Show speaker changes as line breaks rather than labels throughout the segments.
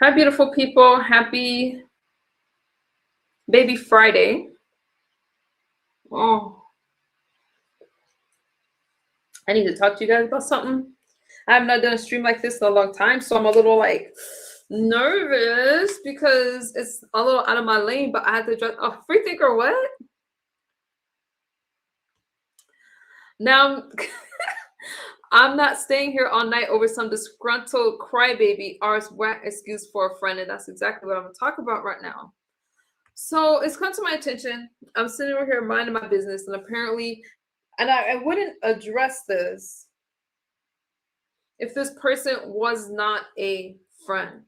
Hi, beautiful people. Happy Baby Friday. Oh, I need to talk to you guys about something. I have not done a stream like this in a long time, so I'm a little like nervous because it's a little out of my lane, but I had to address free thinker what? Now I'm not staying here all night over some disgruntled crybaby or whack excuse for a friend, and that's exactly what I'm gonna talk about right now. So it's come to my attention. I'm sitting over here minding my business, and apparently, and I wouldn't address this if this person was not a friend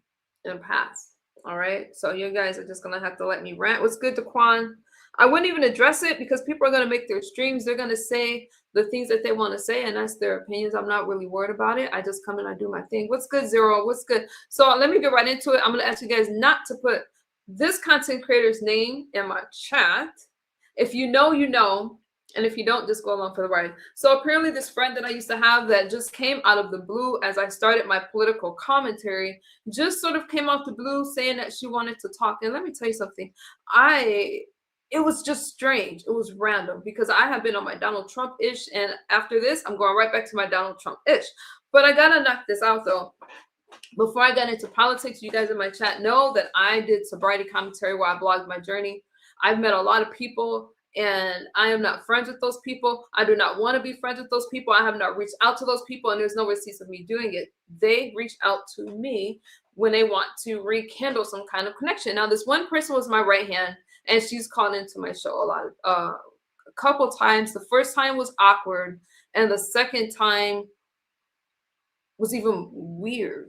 in the past. All right. So you guys are just gonna have to let me rant. What's good, Daquan? I wouldn't even address it because people are gonna make their streams. They're gonna say the things that they want to say, and that's their opinions. I'm not really worried about it. I just come and I do my thing. What's good, Zero? What's good? So let me get right into it. I'm gonna ask you guys not to put this content creator's name in my chat. If you know, you know. And if you don't, just go along for the ride. So apparently this friend that I used to have that just came out of the blue as I started my political commentary, just sort of came out the blue saying that she wanted to talk. And let me tell you something. It was just strange. It was random because I have been on my Donald Trump-ish. And after this, I'm going right back to my Donald Trump-ish. But I got to knock this out though. Before I got into politics, you guys in my chat know that I did sobriety commentary where I blogged my journey. I've met a lot of people and I am not friends with those people. I do not want to be friends with those people. I have not reached out to those people, and there's no receipts of me doing it. They reach out to me when they want to rekindle some kind of connection. Now, this one person was my right hand, and she's called into my show a couple times. The first time was awkward, and the second time was even weird.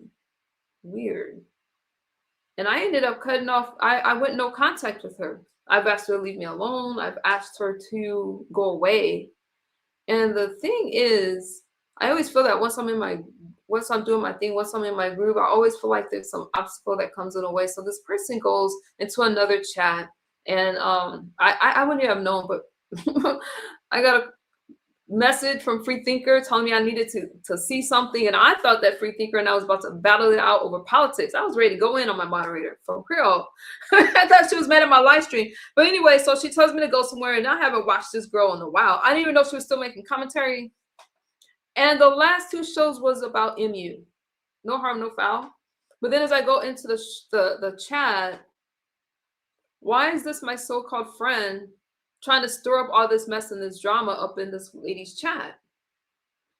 And I ended up cutting off. I went no contact with her. I've asked her to leave me alone. I've asked her to go away. And the thing is, I always feel that once I'm doing my thing, once I'm in my groove, I always feel like there's some obstacle that comes in the way. So this person goes into another chat, and I wouldn't have known, but I got a message from Free Thinker telling me I needed to see something, and I thought that Free Thinker and I was about to battle it out over politics. I was ready to go in on my moderator for real. I thought she was mad at my live stream. But anyway, so she tells me to go somewhere, and I haven't watched this girl in a while. I didn't even know she was still making commentary. And the last two shows was about MU. No harm, no foul. But then as I go into the chat, why is this my so-called friend trying to stir up all this mess and this drama up in this lady's chat?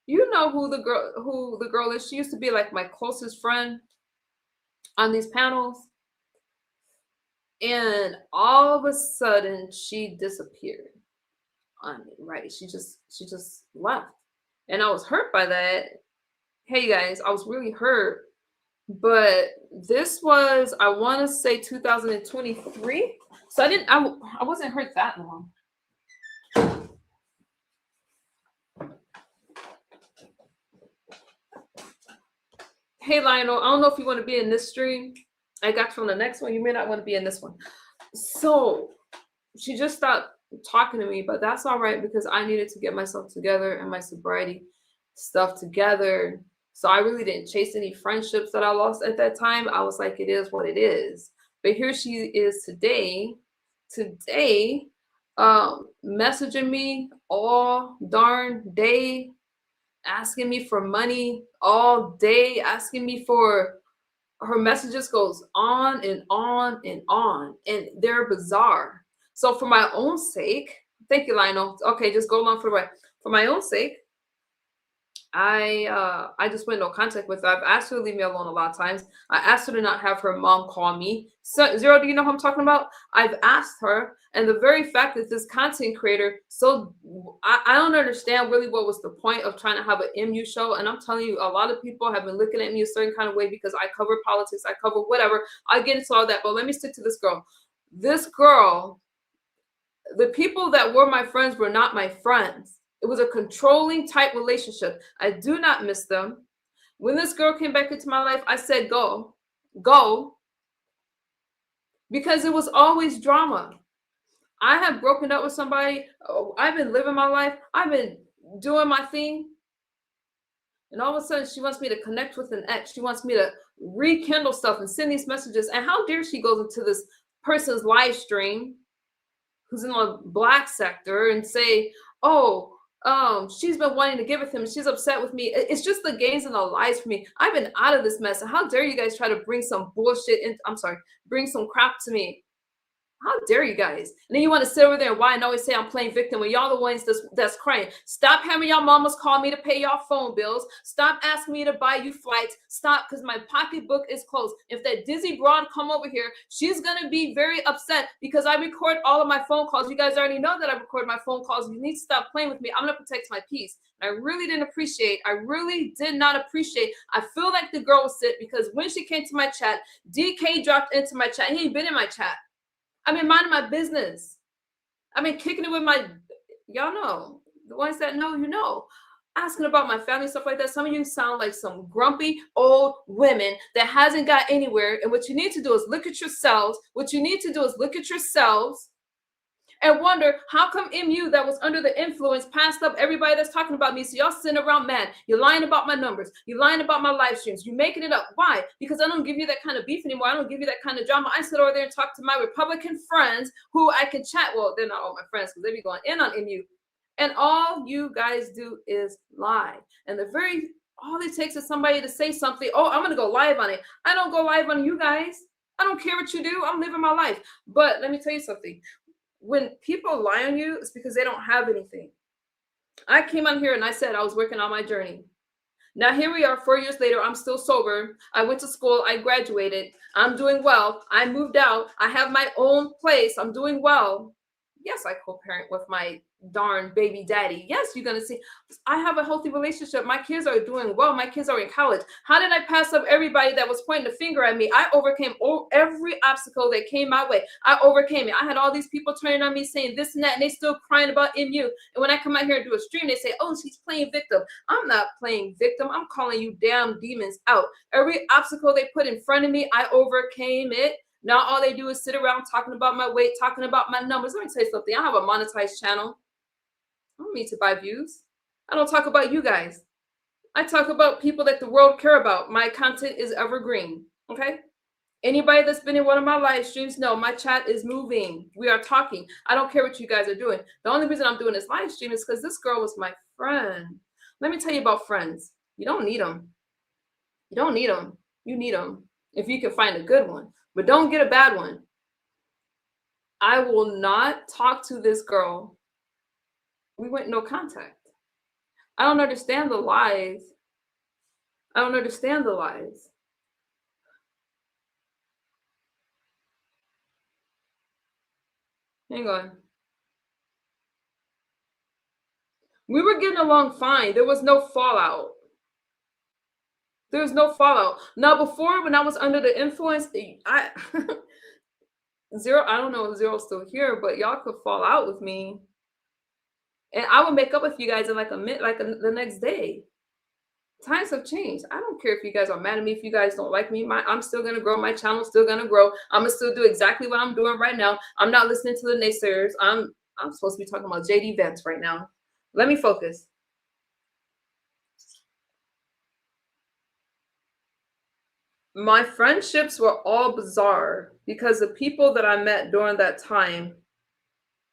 You know who the girl is. She used to be like my closest friend on these panels. And all of a sudden she disappeared on me, right? She just left. And I was hurt by that. Hey guys, I was really hurt. But this was, I want to say 2023. So I wasn't hurt that long. Hey Lionel, I don't know if you want to be in this stream. I got you on the next one. You may not want to be in this one. So she just stopped talking to me, but that's all right because I needed to get myself together and my sobriety stuff together. So I really didn't chase any friendships that I lost at that time. I was like, it is what it is. But here she is today, messaging me all darn day, asking me for money all day, asking me for, her messages goes on and on and on, and they're bizarre. So for my own sake, thank you, Lionel. Okay, just go along for the ride. For my own sake, I just went no contact with her. I've asked her to leave me alone a lot of times. I asked her to not have her mom call me. So, Zero, do you know who I'm talking about? I've asked her, and the very fact that this content creator, so I don't understand really what was the point of trying to have an MU show. And I'm telling you, a lot of people have been looking at me a certain kind of way because I cover politics, I cover whatever. I get into all that, but let me stick to this girl. This girl, the people that were my friends were not my friends. It was a controlling type relationship. I do not miss them. When this girl came back into my life, I said, go, because it was always drama. I have broken up with somebody. I've been living my life. I've been doing my thing. And all of a sudden, she wants me to connect with an ex. She wants me to rekindle stuff and send these messages. And how dare she goes into this person's live stream who's in the black sector and say, oh, she's been wanting to get with him. She's upset with me. It's just the games and the lies for me. I've been out of this mess. And how dare you guys try to bring some bullshit in? I'm sorry, bring some crap to me. How dare you guys? And then you want to sit over there and whine and always say I'm playing victim when y'all the ones that's crying. Stop having y'all mamas call me to pay y'all phone bills. Stop asking me to buy you flights. Stop, because my pocketbook is closed. If that dizzy broad come over here, she's going to be very upset because I record all of my phone calls. You guys already know that I record my phone calls. You need to stop playing with me. I'm going to protect my peace. I really did not appreciate. I feel like the girl was sick because when she came to my chat, DK dropped into my chat. He ain't been in my chat. I've been minding my business. I've been kicking it with y'all know, the ones that know, you know, asking about my family, stuff like that. Some of you sound like some grumpy old women that hasn't got anywhere. And what you need to do is look at yourselves. And wonder, how come MU that was under the influence passed up everybody that's talking about me? So y'all sitting around mad. You're lying about my numbers. You're lying about my live streams. You're making it up. Why? Because I don't give you that kind of beef anymore. I don't give you that kind of drama. I sit over there and talk to my Republican friends who I can chat. Well, they're not all my friends because they be going in on MU. And all you guys do is lie. And all it takes is somebody to say something. Oh, I'm going to go live on it. I don't go live on you guys. I don't care what you do. I'm living my life. But let me tell you something. When people lie on you, it's because they don't have anything. I came on here and I said I was working on my journey. Now here we are 4 years later. I'm still sober. I went to school. I graduated. I'm doing well. I moved out. I have my own place. I'm doing well. Yes, I co-parent with my darn baby daddy. Yes, you're going to see. I have a healthy relationship. My kids are doing well. My kids are in college. How did I pass up everybody that was pointing the finger at me? I overcame every obstacle that came my way. I overcame it. I had all these people turning on me saying this and that, and they still crying about MU. And when I come out here and do a stream, they say, oh, she's playing victim. I'm not playing victim. I'm calling you damn demons out. Every obstacle they put in front of me, I overcame it. Now all they do is sit around talking about my weight, talking about my numbers. Let me tell you something. I have a monetized channel. I don't need to buy views. I don't talk about you guys. I talk about people that the world care about. My content is evergreen. Okay? Anybody that's been in one of my live streams, know my chat is moving. We are talking. I don't care what you guys are doing. The only reason I'm doing this live stream is because this girl was my friend. Let me tell you about friends. You don't need them. You don't need them. You need them if you can find a good one. But don't get a bad one. I will not talk to this girl. We went no contact. I don't understand the lies. I don't understand the lies. Hang on. We were getting along fine. There was no fallout. There's no fallout. Now, before, when I was under the influence, Zero, I don't know if Zero's still here, but y'all could fall out with me. And I would make up with you guys in like a minute, the next day. Times have changed. I don't care if you guys are mad at me, if you guys don't like me. I'm still going to grow. My channel's still going to grow. I'm going to still do exactly what I'm doing right now. I'm not listening to the naysayers. I'm supposed to be talking about JD Vance right now. Let me focus. My friendships were all bizarre because the people that I met during that time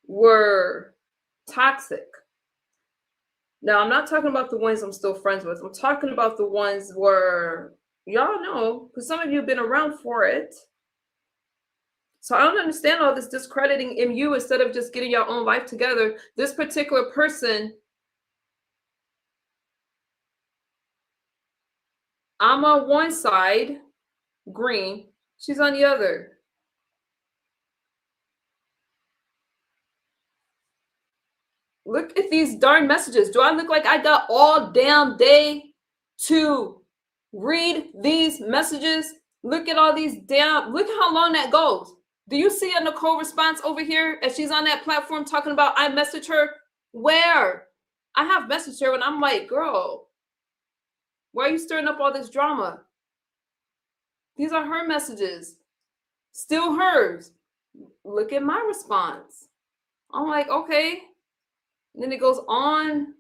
were toxic. Now, I'm not talking about the ones I'm still friends with. I'm talking about the ones where y'all know, because some of you have been around for it. So I don't understand all this discrediting MU instead of just getting your own life together. This particular person, I'm on one side, green. She's on the other. Look at these darn messages. Do I look like I got all damn day to read these messages? Look at all these look at how long that goes. Do you see a Nicole response over here as she's on that platform talking about I messaged her? Where? I have messaged her and I'm like, girl, why are you stirring up all this drama? These are her messages. Still hers. Look at my response. I'm like, okay. And then it goes on.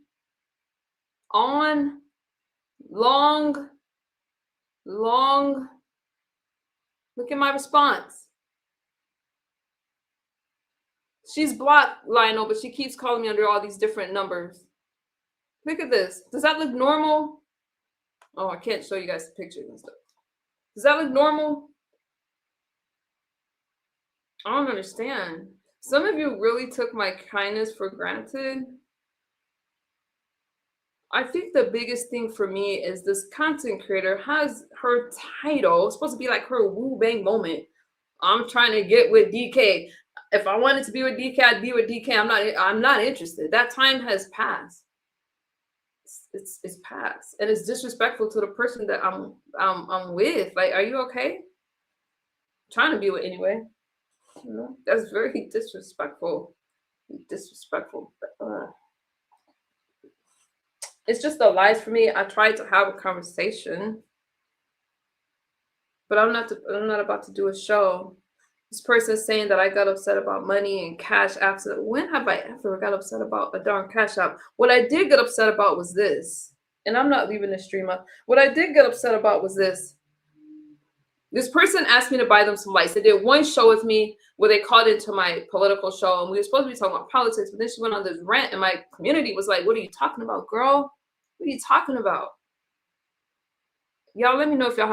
Long. Look at my response. She's blocked Lionel, but she keeps calling me under all these different numbers. Look at this. Does that look normal? Oh, I can't show you guys the pictures and stuff. Does that look normal? I don't understand. Some of you really took my kindness for granted. I think the biggest thing for me is this content creator has her title. It's supposed to be like her woo bang moment. I'm trying to get with DK. If I wanted to be with DK, I'd be with DK. I'm not interested. That time has passed. It's past. And it's disrespectful to the person that I'm with. Like, are you okay? I'm trying to be with anyway. You know, that's very disrespectful. Disrespectful. It's just the lies for me. I tried to have a conversation, but I'm not about to do a show. This person is saying that I got upset about money and cash apps. When have I ever got upset about a darn cash app? What I did get upset about was this, and I'm not leaving the stream up. What I did get upset about was this. This person asked me to buy them some lights. They did one show with me where they called into my political show, and we were supposed to be talking about politics, but then she went on this rant, and my community was like, "What are you talking about, girl? What are you talking about?" Y'all let me know if y'all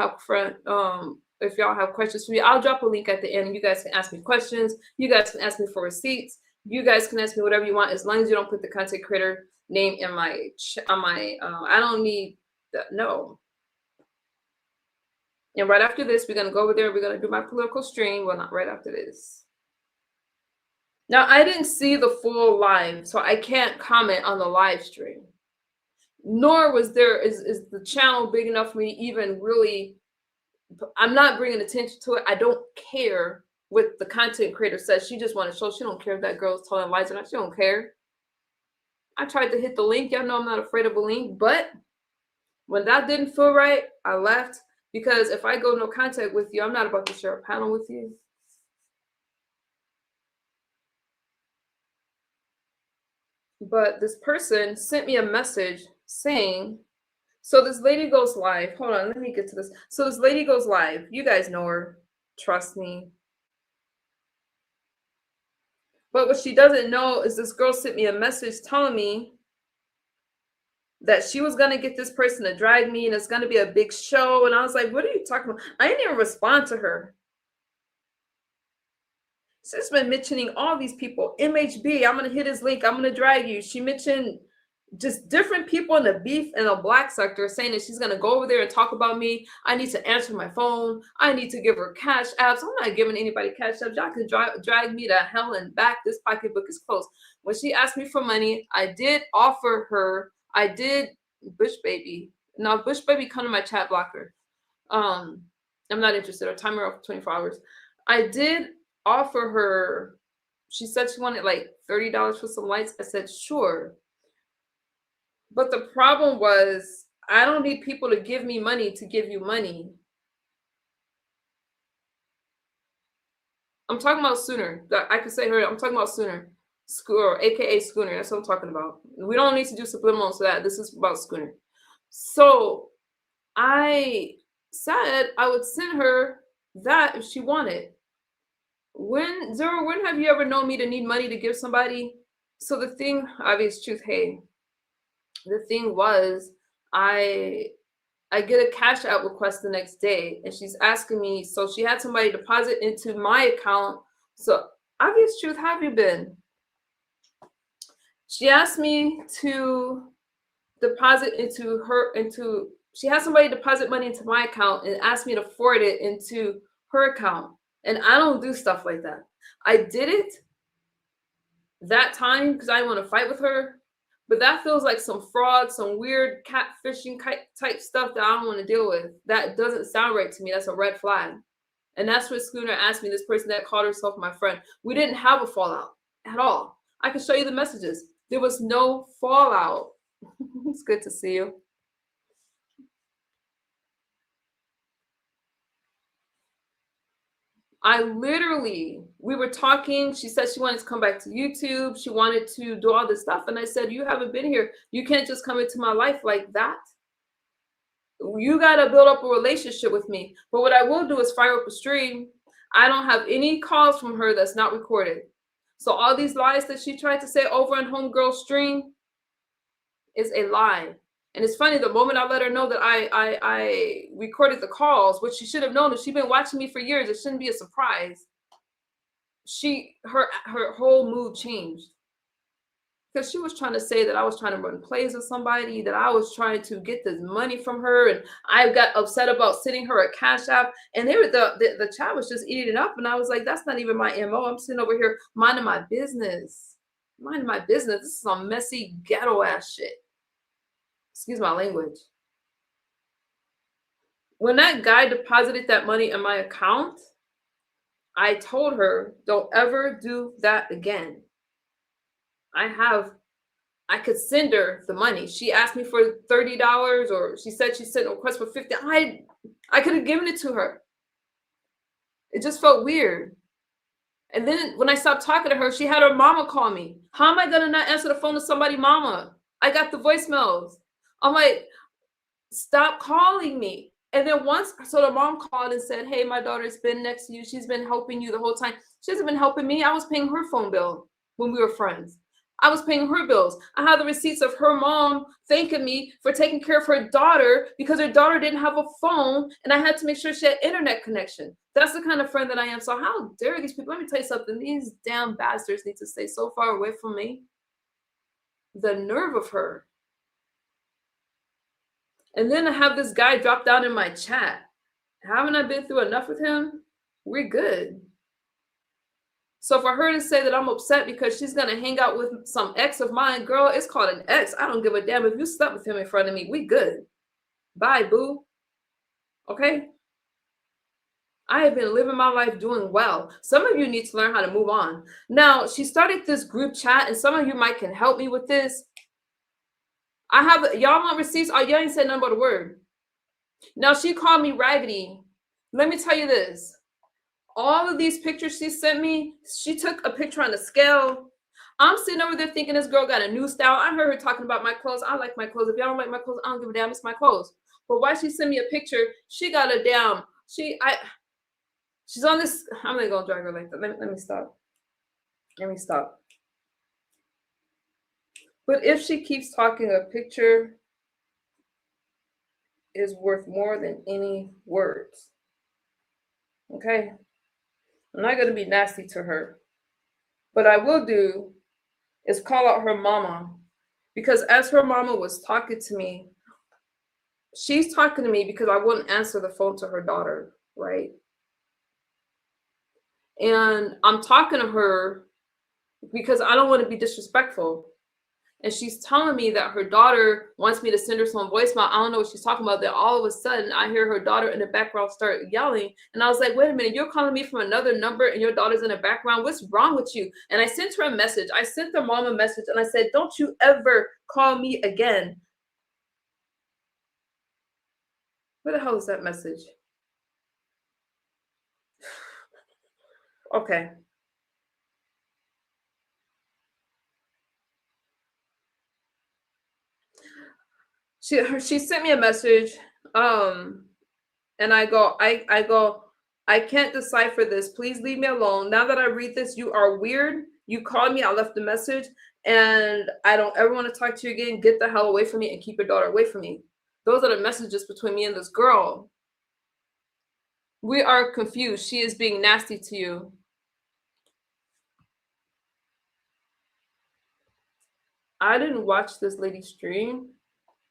have questions for me. I'll drop a link at the end, and you guys can ask me questions. You guys can ask me for receipts. You guys can ask me whatever you want, as long as you don't put the content creator name in my I don't need that. No. And right after this, we're gonna go over there. We're gonna do my political stream. Well, not right after this. Now, I didn't see the full live, so I can't comment on the live stream. Nor is the channel big enough for me to even really. I'm not bringing attention to it. I don't care what the content creator says. She just want to show. She don't care if that girl's telling lies or not. She don't care. I tried to hit the link. Y'all know I'm not afraid of a link, but when that didn't feel right, I left. Because if I go no contact with you, I'm not about to share a panel with you. But this person sent me a message saying, so this lady goes live. Hold on, let me get to this. So this lady goes live. You guys know her. Trust me. But what she doesn't know is this girl sent me a message telling me that she was going to get this person to drag me and it's going to be a big show. And I was like, what are you talking about? I didn't even respond to her. She's been mentioning all these people. MHB, I'm going to hit his link. I'm going to drag you. She mentioned just different people in the beef and the black sector saying that she's going to go over there and talk about me. I need to answer my phone. I need to give her cash apps. I'm not giving anybody cash apps. Y'all can drag me to hell and back. This pocketbook is closed. When she asked me for money, I did offer her. I did Bush Baby. Now, Bush Baby, come to my chat blocker. I'm not interested. Or timer off for 24 hours. I did offer her. She said she wanted like $30 for some lights. I said, sure. But the problem was, I don't need people to give me money to give you money. I'm talking about Sooner. I could say her. I'm talking about Sooner. Schooner, aka Schooner. That's what I'm talking about. We don't need to do subliminals for that. This is about Schooner. So I said I would send her that if she wanted. When have you ever known me to need money to give somebody? So the thing, obvious truth, hey, the thing was, I get a cash out request the next day, and she's asking me, so she had somebody deposit into my account. So obvious truth, how have you been? She asked me to deposit she had somebody deposit money into my account and asked me to forward it into her account. And I don't do stuff like that. I did it that time because I didn't want to fight with her. But that feels like some fraud, some weird catfishing type stuff that I don't want to deal with. That doesn't sound right to me. That's a red flag. And that's what Schooner asked me, this person that called herself my friend. We didn't have a fallout at all. I can show you the messages. There was no fallout. It's good to see you. We were talking. She said she wanted to come back to YouTube. She wanted to do all this stuff. And I said, you haven't been here. You can't just come into my life like that. You got to build up a relationship with me. But what I will do is fire up a stream. I don't have any calls from her that's not recorded. So all these lies that she tried to say over on Homegirl stream is a lie. And it's funny, the moment I let her know that I recorded the calls, which she should have known, if she'd been watching me for years, it shouldn't be a surprise. Her whole mood changed. Because she was trying to say that I was trying to run plays with somebody, that I was trying to get this money from her, and I got upset about sending her a Cash App, and the chat was just eating it up, and I was like, that's not even my MO. I'm sitting over here minding my business. Minding my business. This is some messy, ghetto-ass shit. Excuse my language. When that guy deposited that money in my account, I told her, don't ever do that again. I could send her the money. She asked me for $30, or she said she sent a request for $50. I could have given it to her. It just felt weird. And then when I stopped talking to her, she had her mama call me. How am I gonna not answer the phone to somebody's mama? I got the voicemails. I'm like, stop calling me. And then so the mom called and said, hey, my daughter's been next to you. She's been helping you the whole time. She hasn't been helping me. I was paying her phone bill when we were friends. I was paying her bills. I have the receipts of her mom thanking me for taking care of her daughter because her daughter didn't have a phone, and I had to make sure she had internet connection. That's the kind of friend that I am. So how dare these people? Let me tell you something. These damn bastards need to stay so far away from me. The nerve of her. And then I have this guy drop down in my chat. Haven't I been through enough with him? We're good. So for her to say that I'm upset because she's going to hang out with some ex of mine, girl, it's called an ex. I don't give a damn if you slept with him in front of me. We good. Bye, boo. Okay? I have been living my life doing well. Some of you need to learn how to move on. Now, she started this group chat, and some of you might can help me with this. Y'all want receipts? Oh, y'all ain't said nothing but a word. Now, she called me raggedy. Let me tell you this. All of these pictures she sent me, she took a picture on the scale. I'm sitting over there thinking this girl got a new style. I heard her talking about my clothes. I like my clothes. If y'all don't like my clothes, I don't give a damn. It's my clothes. But why she sent me a picture? She got a damn. She's on this. I'm gonna go drag her like that. Let me stop. Let me stop. But if she keeps talking, a picture is worth more than any words. Okay? I'm not going to be nasty to her. What I will do is call out her mama. Because as her mama was talking to me, she's talking to me because I wouldn't answer the phone to her daughter, right? And I'm talking to her because I don't want to be disrespectful. And she's telling me that her daughter wants me to send her some voicemail. I don't know what she's talking about. Then all of a sudden, I hear her daughter in the background start yelling. And I was like, wait a minute, you're calling me from another number and your daughter's in the background? What's wrong with you? And I sent her a message. I sent the mom a message and I said, don't you ever call me again. Where the hell is that message? Okay. She sent me a message, and I go, I can't decipher this. Please leave me alone. Now that I read this, you are weird. You called me. I left the message, and I don't ever want to talk to you again. Get the hell away from me and keep your daughter away from me. Those are the messages between me and this girl. We are confused. She is being nasty to you. I didn't watch this lady stream,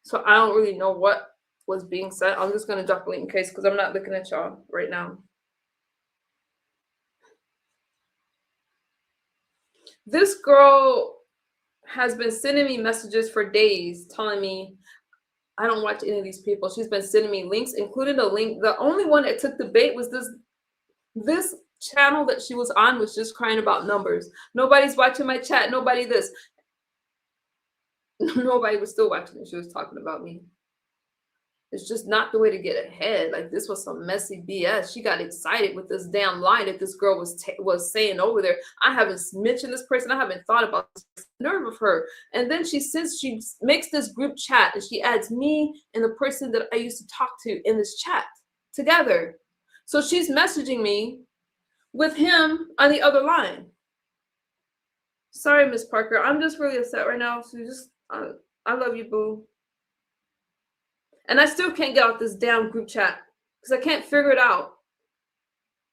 so I don't really know what was being said. I'm just going to drop a link in case because I'm not looking at y'all right now. This girl has been sending me messages for days telling me I don't watch any of these people. She's been sending me links, including a link. The only one that took the bait was this channel that she was on was just crying about numbers. Nobody's watching my chat. Nobody this. Nobody was still watching it. She was talking about me. It's just not the way to get ahead. Like, this was some messy BS. She got excited with this damn lie that this girl was saying over there. I haven't mentioned this person. I haven't thought about this nerve of her. And then she makes this group chat and she adds me and the person that I used to talk to in this chat together. So she's messaging me with him on the other line. Sorry, Miss Parker. I'm just really upset right now. So I love you, boo. And I still can't get out this damn group chat because I can't figure it out.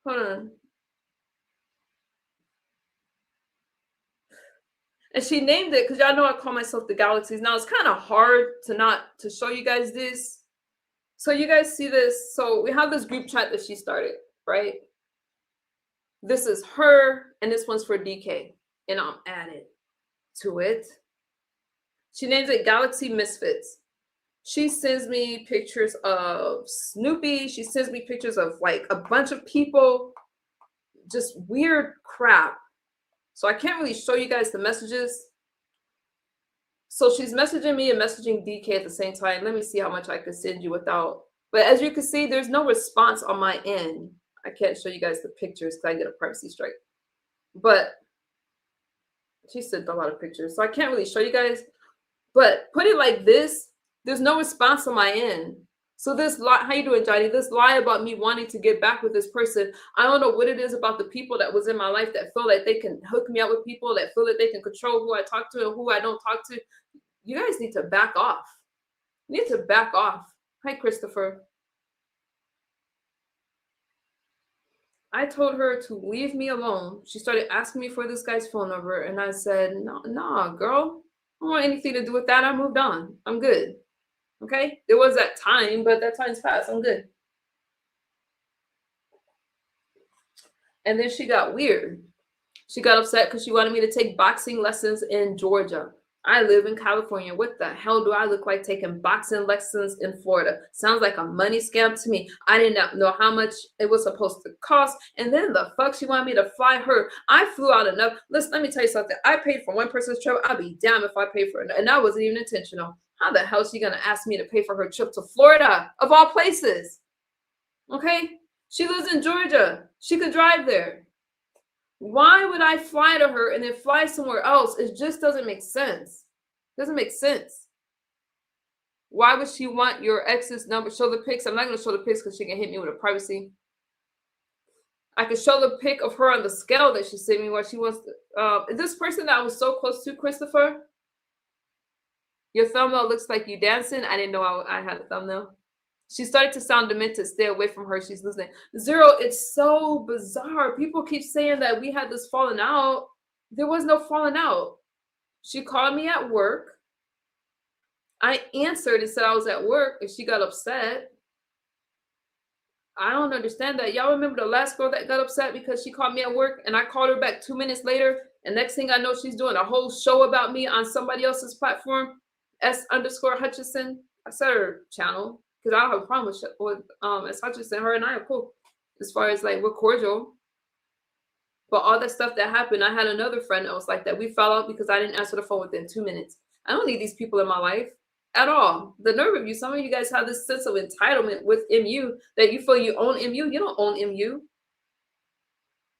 Hold on. And she named it because y'all know I call myself the Galaxies. Now it's kind of hard to show you guys this. So you guys see this. So we have this group chat that she started, right? This is her, and this one's for DK. And I'm added to it. She names it Galaxy Misfits. She sends me pictures of Snoopy. She sends me pictures of like a bunch of people, just weird crap. So I can't really show you guys the messages. So she's messaging me and messaging DK at the same time. Let me see how much I could send you without. But as you can see, there's no response on my end. I can't show you guys the pictures because I get a privacy strike. But she sent a lot of pictures. So I can't really show you guys. But put it like this. There's no response on my end. So this lie, how you doing, Johnny? This lie about me wanting to get back with this person, I don't know what it is about the people that was in my life that feel like they can hook me up with people, that feel like they can control who I talk to and who I don't talk to. You guys need to back off. You need to back off. Hi, Christopher. I told her to leave me alone. She started asking me for this guy's phone number, and I said, nah, girl. I don't want anything to do with that. I moved on. I'm good. Okay? There was that time, but that time's passed. I'm good. And then she got weird. She got upset because she wanted me to take boxing lessons in Georgia. I live in California. What the hell do I look like taking boxing lessons in Florida? Sounds like a money scam to me. I didn't know how much it was supposed to cost. And then the fuck she wanted me to fly her. I flew out enough. Listen, let me tell you something. I paid for one person's trip. I'd be damned if I paid for it. And that wasn't even intentional. How the hell is she going to ask me to pay for her trip to Florida, of all places? Okay? She lives in Georgia. She could drive there. Why would I fly to her and then fly somewhere else? It just doesn't make sense. It doesn't make sense. Why would she want your ex's number? Show the pics. I'm not going to show the pics because she can hit me with a privacy. I could show the pic of her on the scale that she sent me where she wants to. This person that I was so close to, Christopher, your thumbnail looks like you dancing. I didn't know I had a thumbnail. She started to sound demented. Stay away from her. She's listening. Zero, it's so bizarre. People keep saying that we had this falling out. There was no falling out. She called me at work. I answered and said I was at work, and she got upset. I don't understand that. Y'all remember the last girl that got upset because she called me at work, and I called her back 2 minutes later, and next thing I know, she's doing a whole show about me on somebody else's platform, S_Hutchison. I said her channel. Because I don't have a problem with as Hutchison. Her and I are cool. As far as like, we're cordial. But all that stuff that happened, I had another friend that was like that. We fell out because I didn't answer the phone within 2 minutes. I don't need these people in my life at all. The nerve of you. Some of you guys have this sense of entitlement with MU that you feel you own MU. You don't own MU.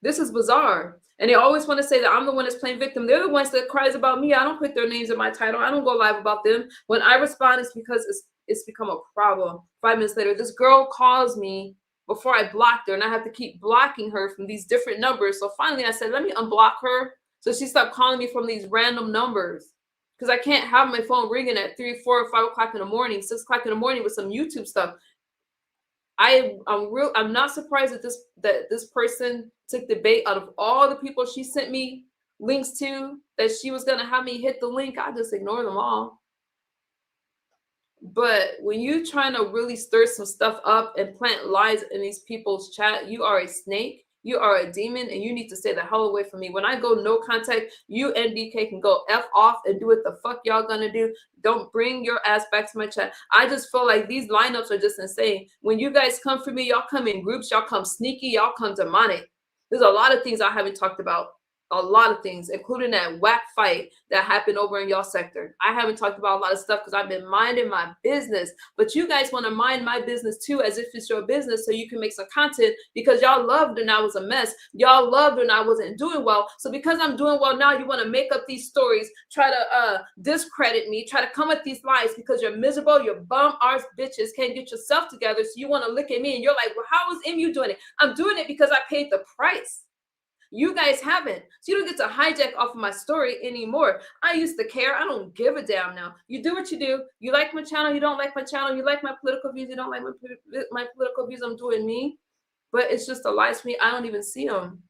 This is bizarre. And they always want to say that I'm the one that's playing victim. They're the ones that cries about me. I don't put their names in my title. I don't go live about them. When I respond, it's because it's become a problem. 5 minutes later, this girl calls me before I blocked her, and I have to keep blocking her from these different numbers. So finally I said, let me unblock her. So she stopped calling me from these random numbers because I can't have my phone ringing at 3, 4, or 5 o'clock in the morning, 6 o'clock in the morning with some YouTube stuff. I'm not surprised that this person took the bait out of all the people she sent me links to, that she was going to have me hit the link. I just ignore them all. But when you're trying to really stir some stuff up and plant lies in these people's chat, you are a snake, you are a demon, and you need to stay the hell away from me. When I go no contact, you and DK can go F off and do what the fuck y'all gonna do. Don't bring your ass back to my chat. I just feel like these lineups are just insane. When you guys come for me, y'all come in groups, y'all come sneaky, y'all come demonic. There's a lot of things I haven't talked about. A lot of things, including that whack fight that happened over in y'all sector. I haven't talked about a lot of stuff because I've been minding my business. But you guys want to mind my business too, as if it's your business, so you can make some content, because y'all loved when I was a mess. Y'all loved when I wasn't doing well. So because I'm doing well now, you want to make up these stories, try to discredit me, try to come with these lies because you're miserable, you're bum arse bitches, can't get yourself together. So you want to look at me and you're like, well, how is MU doing it? I'm doing it because I paid the price. You guys haven't. So you don't get to hijack off of my story anymore. I used to care. I don't give a damn now. You do what you do. You like my channel. You don't like my channel. You like my political views. You don't like my political views. I'm doing me. But it's just a lie to me. I don't even see them.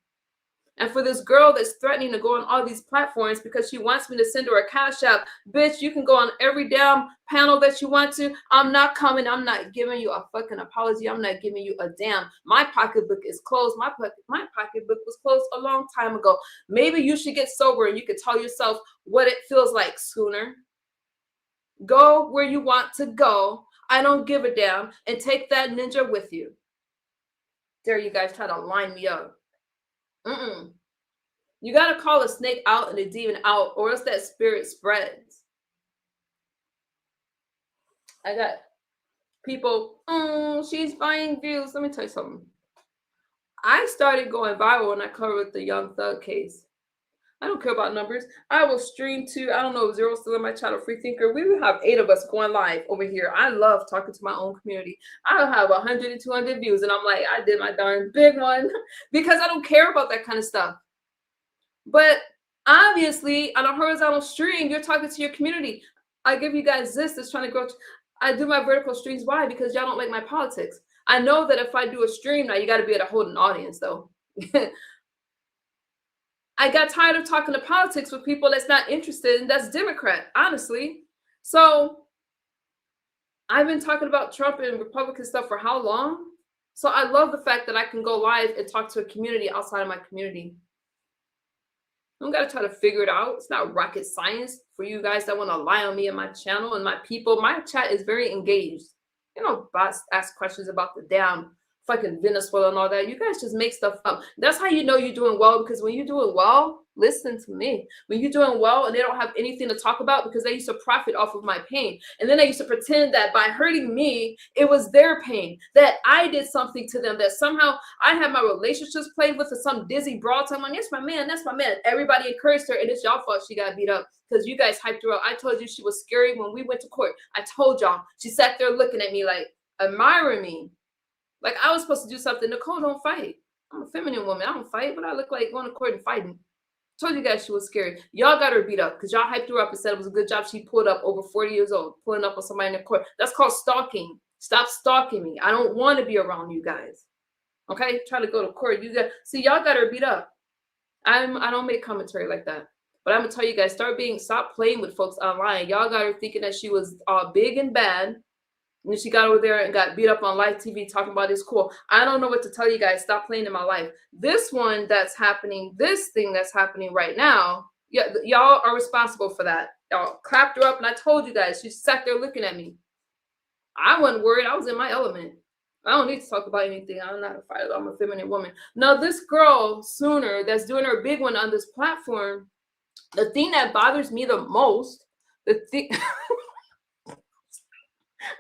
And for this girl that's threatening to go on all these platforms because she wants me to send her a cash app, bitch, you can go on every damn panel that you want to. I'm not coming. I'm not giving you a fucking apology. I'm not giving you a damn. My pocketbook is closed. My pocketbook was closed a long time ago. Maybe you should get sober and you could tell yourself what it feels like sooner. Go where you want to go. I don't give a damn. And take that ninja with you. Dare you guys try to line me up. You got to call a snake out and a demon out, or else that spirit spreads. I got people, she's buying views. Let me tell you something. I started going viral when I covered the Young Thug case. I don't care about numbers. I will stream to, I don't know, Zero still in my channel, Free Thinker. We will have 8 of us going live over here. I love talking to my own community. I'll have 100 and 200 views, and I'm like, I did my darn big one because I don't care about that kind of stuff. But obviously, on a horizontal stream, you're talking to your community. I give you guys this that's trying to grow. I do my vertical streams. Why? Because y'all don't like my politics. I know that if I do a stream now, you got to be able to hold an audience, though. I got tired of talking to politics with people that's not interested, and that's Democrat, honestly. So I've been talking about Trump and Republican stuff for how long? So I love the fact that I can go live and talk to a community outside of my community. I don't got to try to figure it out. It's not rocket science for you guys that want to lie on me and my channel and my people. My chat is very engaged. You know, bots ask questions about the damn fucking Venezuela and all that. You guys just make stuff up. That's how you know you're doing well, because when you're doing well, listen to me. When you're doing well and they don't have anything to talk about because they used to profit off of my pain. And then they used to pretend that by hurting me, it was their pain, that I did something to them, that somehow I had my relationships played with some dizzy broad time. That's my man. That's my man. Everybody encouraged her, and it's y'all fault she got beat up because you guys hyped her up. I told you she was scary when we went to court. I told y'all. She sat there looking at me like, admiring me. Like I was supposed to do something. Nicole don't fight. I'm a feminine woman. I don't fight, but I look like going to court and fighting. Told you guys she was scary. Y'all got her beat up because y'all hyped her up and said it was a good job. She pulled up over 40 years old, pulling up on somebody in the court. That's called stalking. Stop stalking me. I don't want to be around you guys. Okay? Try to go to court. See, y'all got her beat up. I don't make commentary like that. But I'm gonna tell you guys, stop playing with folks online. Y'all got her thinking that she was big and bad. And she got over there and got beat up on live TV talking about it's cool. I don't know what to tell you guys. Stop playing in my life. This one that's happening, this thing that's happening right now, yeah, y'all are responsible for that. Y'all clapped her up, and I told you guys, she sat there looking at me. I wasn't worried. I was in my element. I don't need to talk about anything. I'm not a fighter. I'm a feminine woman. Now, this girl, Sooner, that's doing her big one on this platform, the thing that bothers me the most, the thing...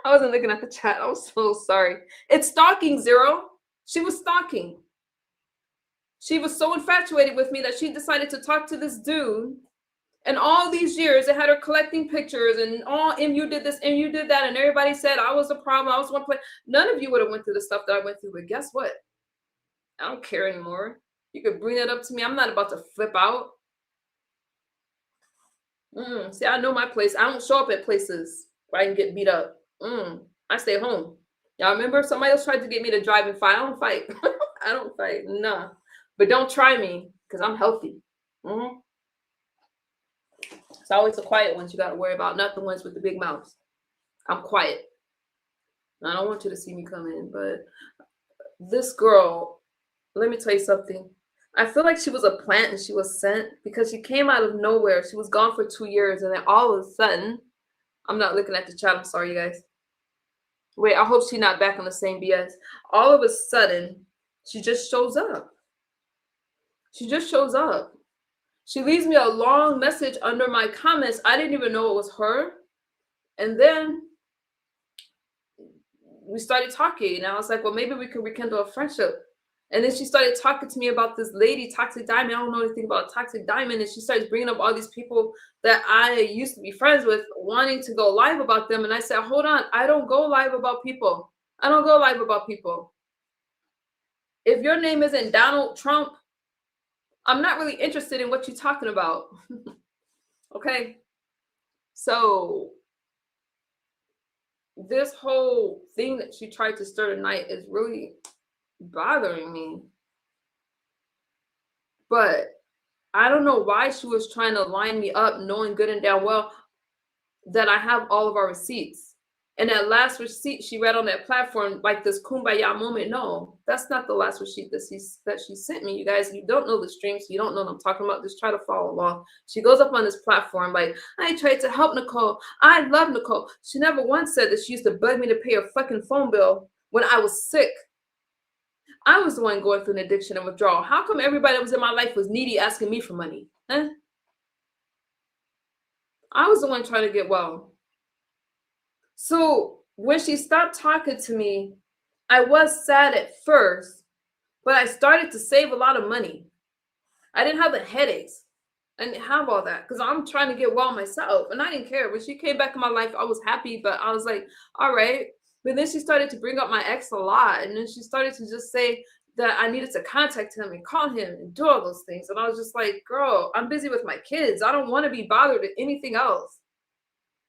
I wasn't looking at the chat. I'm so sorry. It's stalking, Zero. She was stalking. She was so infatuated with me that she decided to talk to this dude. And all these years, it had her collecting pictures and MU did this, MU did that. And everybody said I was the problem. I was one point. None of you would have went through the stuff that I went through. But guess what? I don't care anymore. You could bring that up to me. I'm not about to flip out. See, I know my place. I don't show up at places where I can get beat up. I stay home. Y'all remember somebody else tried to get me to drive and fight? I don't fight. I don't fight. Nah. But don't try me because I'm healthy. It's always the quiet ones you got to worry about, not the ones with the big mouths. I'm quiet. I don't want you to see me come in, but this girl, let me tell you something. I feel like she was a plant and she was sent because she came out of nowhere. She was gone for 2 years, and then all of a sudden, I'm not looking at the chat. I'm sorry, you guys. Wait, I hope she's not back on the same BS. All of a sudden, she just shows up. She just shows up. She leaves me a long message under my comments. I didn't even know it was her. And then we started talking, and I was like, well, maybe we could rekindle a friendship. And then she started talking to me about this lady, Toxic Diamond. I don't know anything about Toxic Diamond. And she starts bringing up all these people that I used to be friends with, wanting to go live about them. And I said, hold on, I don't go live about people. I don't go live about people. If your name isn't Donald Trump, I'm not really interested in what you're talking about. Okay? So this whole thing that she tried to stir tonight is really bothering me. But I don't know why she was trying to line me up, knowing good and damn well that I have all of our receipts. And that last receipt she read on that platform, like this kumbaya moment. No, that's not the last receipt that she sent me. You guys, you don't know the streams, you don't know what I'm talking about. Just try to follow along. She goes up on this platform like, I tried to help Nicole. I love Nicole. She never once said that she used to bug me to pay her fucking phone bill when I was sick. I was the one going through an addiction and withdrawal. How come everybody that was in my life was needy, asking me for money? Huh? I was the one trying to get well. So when she stopped talking to me, I was sad at first, but I started to save a lot of money. I didn't have the headaches. I didn't have all that because I'm trying to get well myself. And I didn't care. When she came back in my life, I was happy, but I was like, all right. But then she started to bring up my ex a lot. And then she started to just say that I needed to contact him and call him and do all those things. And I was just like, girl, I'm busy with my kids. I don't want to be bothered with anything else.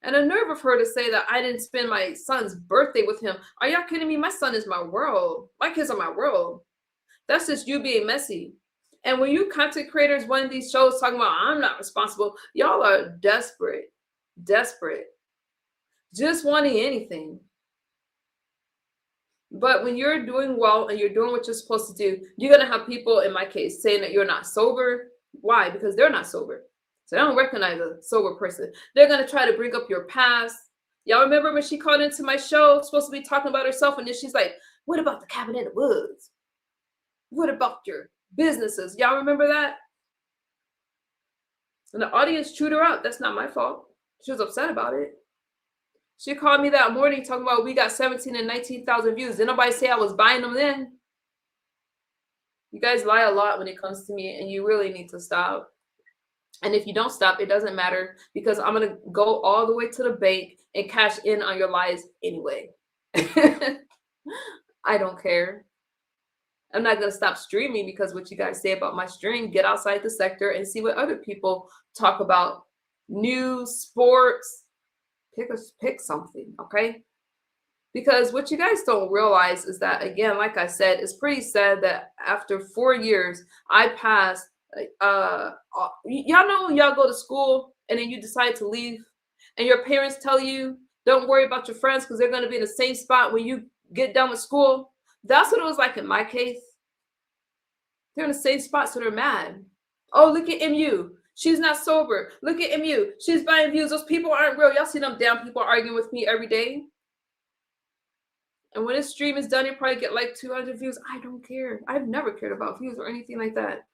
And the nerve of her to say that I didn't spend my son's birthday with him. Are y'all kidding me? My son is my world. My kids are my world. That's just you being messy. And when you content creators, one of these shows talking about I'm not responsible, y'all are desperate, just wanting anything. But when you're doing well and you're doing what you're supposed to do, you're going to have people, in my case, saying that you're not sober. Why? Because they're not sober. So they don't recognize a sober person. They're going to try to bring up your past. Y'all remember when she called into my show, supposed to be talking about herself, and then she's like, what about the cabin in the woods? What about your businesses? Y'all remember that? And the audience chewed her out. That's not my fault. She was upset about it. She called me that morning talking about we got 17 and 19,000 views. Did nobody say I was buying them then? You guys lie a lot when it comes to me, and you really need to stop. And if you don't stop, it doesn't matter because I'm going to go all the way to the bank and cash in on your lies anyway. I don't care. I'm not going to stop streaming because what you guys say about my stream. Get outside the sector and see what other people talk about. News, sports. Pick something, okay? Because what you guys don't realize is that, again, like I said, it's pretty sad that after 4 years, I passed. Y'all know when y'all go to school and then you decide to leave, and your parents tell you, don't worry about your friends because they're going to be in the same spot when you get done with school. That's what it was like in my case. They're in the same spot, so they're mad. Oh, look at MU. She's not sober. Look at MU. She's buying views. Those people aren't real. Y'all see them damn people arguing with me every day. And when this stream is done, you probably get like 200 views. I don't care. I've never cared about views or anything like that.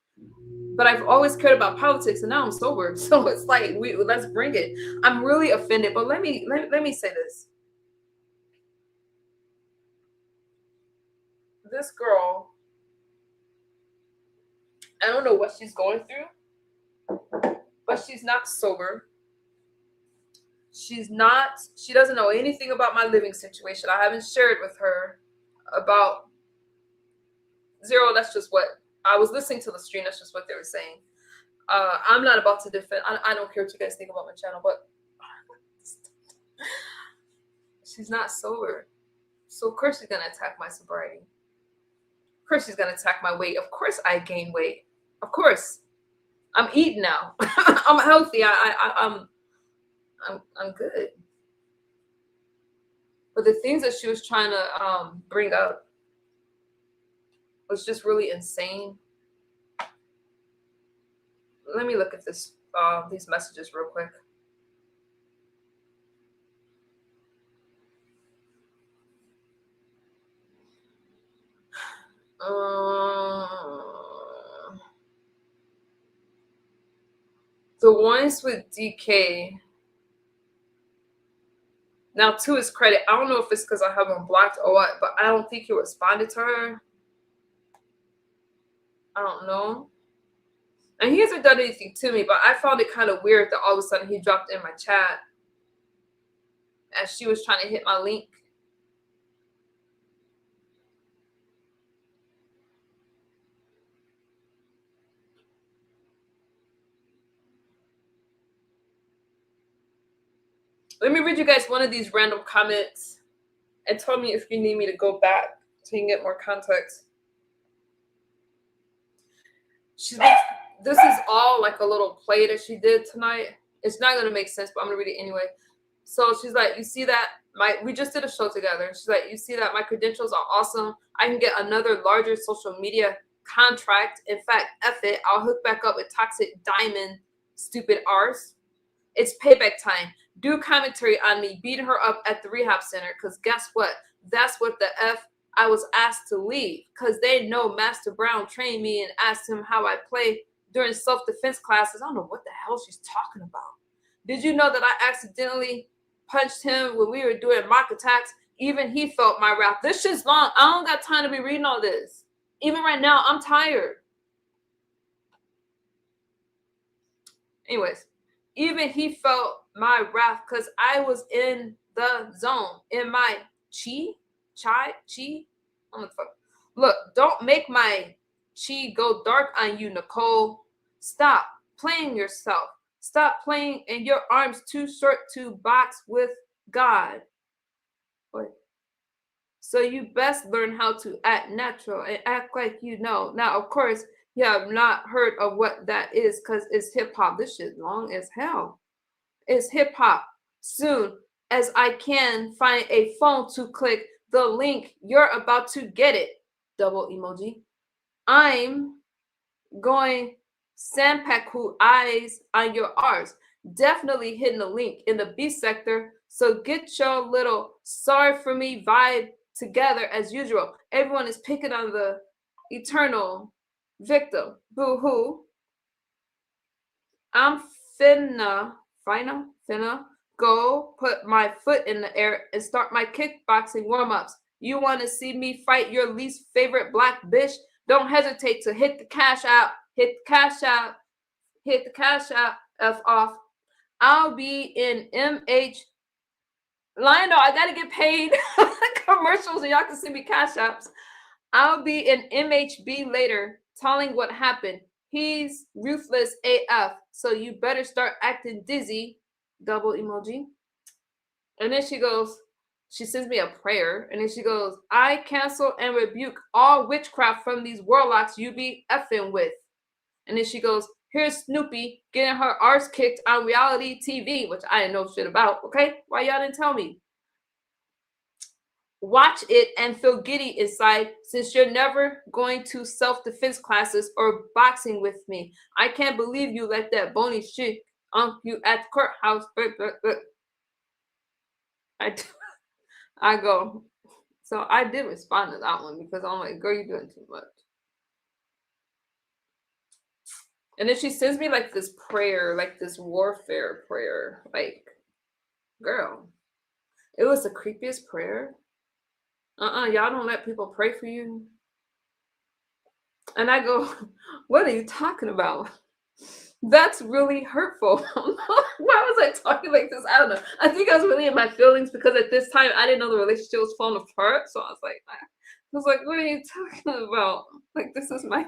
But I've always cared about politics, and now I'm sober. So it's like, let's bring it. I'm really offended. But let me say this. This girl, I don't know what she's going through, but she's not sober. She doesn't know anything about my living situation. I haven't shared with her about zero. That's just what I was listening to the stream. That's just what they were saying. I'm not about to defend. I don't care what you guys think about my channel, but she's not sober. So of course she's going to attack my sobriety. Of course she's going to attack my weight. Of course I gain weight. Of course. I'm eating now. I'm healthy. I'm good. But the things that she was trying to bring up was just really insane. Let me look at these messages real quick. The ones with DK. Now, to his credit, I don't know if it's because I have him blocked or what, but I don't think he responded to her. I don't know. And he hasn't done anything to me, but I found it kind of weird that all of a sudden he dropped in my chat as she was trying to hit my link. Let me read you guys one of these random comments and tell me if you need me to go back so you can get more context. This is all like a little play that she did tonight. It's not going to make sense, but I'm going to read it anyway. So she's like, you see that? We just did a show together. And she's like, you see that my credentials are awesome. I can get another larger social media contract. In fact, F it. I'll hook back up with Toxic Diamond, stupid arse. It's payback time. Do commentary on me beating her up at the rehab center. Because guess what? That's what the F I was asked to leave. Because they know Master Brown trained me and asked him how I play during self-defense classes. I don't know what the hell she's talking about. Did you know that I accidentally punched him when we were doing mock attacks? Even he felt my wrath. This shit's long. I don't got time to be reading all this. Even right now, I'm tired. Anyways, even he felt my wrath because I was in the zone. In my chi. I don't know the fuck. Look, don't make my chi go dark on you, Nicole. Stop playing yourself. Stop playing and your arms too short to box with God. What? So you best learn how to act natural and act like you know. Now, of course, you have not heard of what that is because it's hip-hop. This shit long as hell. It's hip-hop. Soon as I can find a phone to click the link, you're about to get it. Double emoji. I'm going Sanpaku eyes on your R's. Definitely hitting the link in the B sector. So get your little sorry for me vibe together as usual. Everyone is picking on the eternal victim. Boo-hoo. I'm finna go put my foot in the air and start my kickboxing warm-ups. You want to see me fight your least favorite black bitch? Don't hesitate to hit the cash out. Hit the cash out. Hit the cash out. F off. I'll be in MH. Lionel, I gotta get paid commercials and y'all can see me cash apps. I'll be in MHB later telling what happened. He's ruthless AF. So you better start acting dizzy. Double emoji. And then she sends me a prayer. And then she goes, I cancel and rebuke all witchcraft from these warlocks you be effing with. And then she goes, here's Snoopy getting her arse kicked on reality TV, which I didn't know shit about. Okay, why y'all didn't tell me? Watch it and feel giddy inside since you're never going to self-defense classes or boxing with me. I can't believe you let that bony shit on you at the courthouse. I go. So I did respond to that one because I'm like, girl, you're doing too much. And then she sends me like this prayer, like this warfare prayer. Like, girl, it was the creepiest prayer. Y'all don't let people pray for you. And I go, what are you talking about? That's really hurtful. Why was I talking like this? I don't know. I think I was really in my feelings because at this time I didn't know the relationship was falling apart. So I was like, what are you talking about? Like, this is my.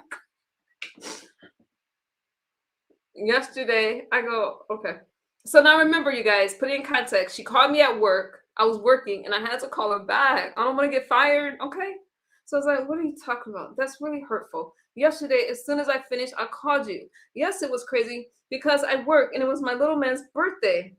Yesterday, I go, okay. So now remember, you guys, put it in context. She called me at work. I was working and I had to call her back. I don't want to get fired. Okay. So I was like, what are you talking about? That's really hurtful. Yesterday, as soon as I finished, I called you. Yes, it was crazy because I work and it was my little man's birthday.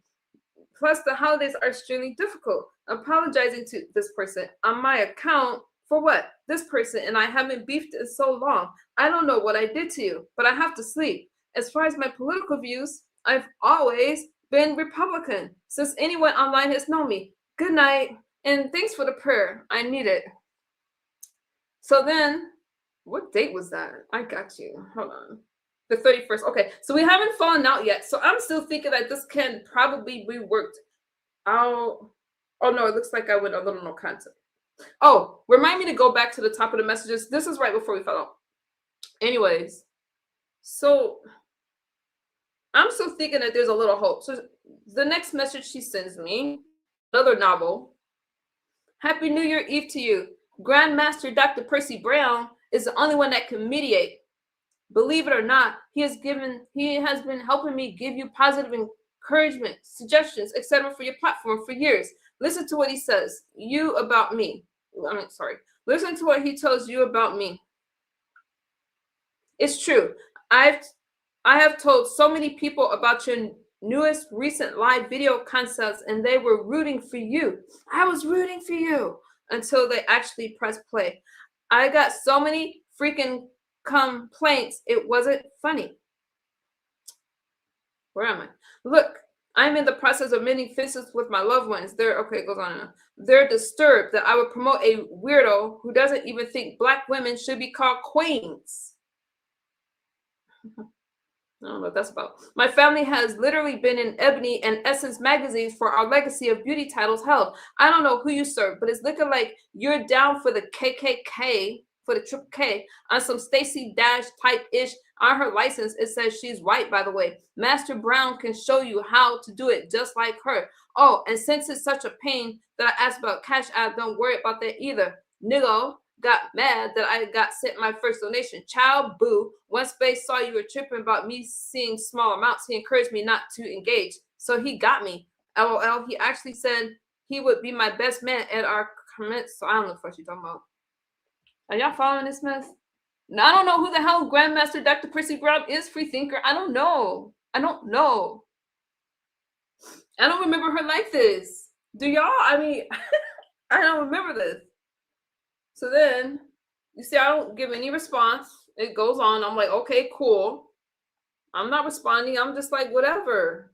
Plus, the holidays are extremely difficult. Apologizing to this person on my account for what? This person and I haven't beefed in so long. I don't know what I did to you, but I have to sleep. As far as my political views, I've always been Republican since anyone online has known me. Good night, and thanks for the prayer. I need it. So then, what date was that? I got you. Hold on. The 31st. Okay, so we haven't fallen out yet. So I'm still thinking that this can probably be worked out. Oh no, it looks like I went a little no content. Oh, remind me to go back to the top of the messages. This is right before we fell out. Anyways, so I'm still thinking that there's a little hope. So the next message she sends me, another novel. Happy New Year Eve to you. Grandmaster Dr. Percy Brown is the only one that can mediate. Believe it or not, he has been helping me give you positive encouragement, suggestions, etc. for your platform for years. Listen to what he says. You about me. Listen to what he tells you about me. It's true. I have told so many people about your newest recent live video concepts, and they were rooting for you. I was rooting for you until they actually pressed play. I got so many freaking complaints. It wasn't funny. Where am I? Look, I'm in the process of mending fences with my loved ones. It goes on and on. They're disturbed that I would promote a weirdo who doesn't even think Black women should be called queens. I don't know what that's about. My family has literally been in Ebony and Essence magazines for our legacy of beauty titles held. I don't know who you serve, but it's looking like you're down for the KKK, for the triple K, on some Stacey Dash type-ish. On her license, it says she's white, by the way. Master Brown can show you how to do it just like her. Oh, and since it's such a pain that I asked about Cash App, don't worry about that either. Nigga got mad that I got sent my first donation. Child, boo. Once Space saw you were tripping about me seeing small amounts, he encouraged me not to engage. So he got me. LOL. He actually said he would be my best man at our comments. So I don't know what you're talking about. Are y'all following this mess? Now, I don't know who the hell Grandmaster Dr. Percy Brown is, free thinker. I don't know. I don't remember her like this. Do y'all? I mean, I don't remember this. So then, you see, I don't give any response. It goes on. I'm like, okay, cool. I'm not responding. I'm just like, whatever.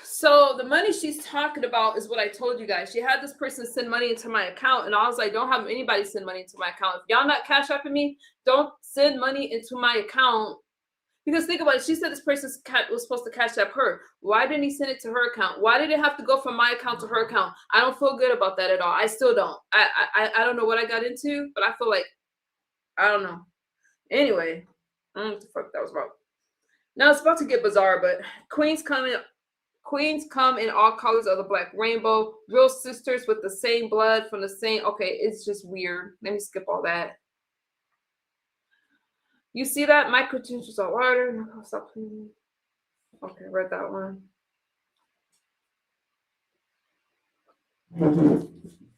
So the money she's talking about is what I told you guys. She had this person send money into my account, and I was like, don't have anybody send money into my account. If y'all not Cash Apping me, don't send money into my account. Because think about it. She said this person was supposed to Cash App her. Why didn't he send it to her account? Why did it have to go from my account to her account? I don't feel good about that at all. I still don't. I don't know what I got into, but I feel like, I don't know. Anyway, I don't know what the fuck that was about. Now it's about to get bizarre, but Queens come in all colors of the Black rainbow. Real sisters with the same blood from the same. Okay, it's just weird. Let me skip all that. You see that? Microtensions are water. Stop. Okay, read that one.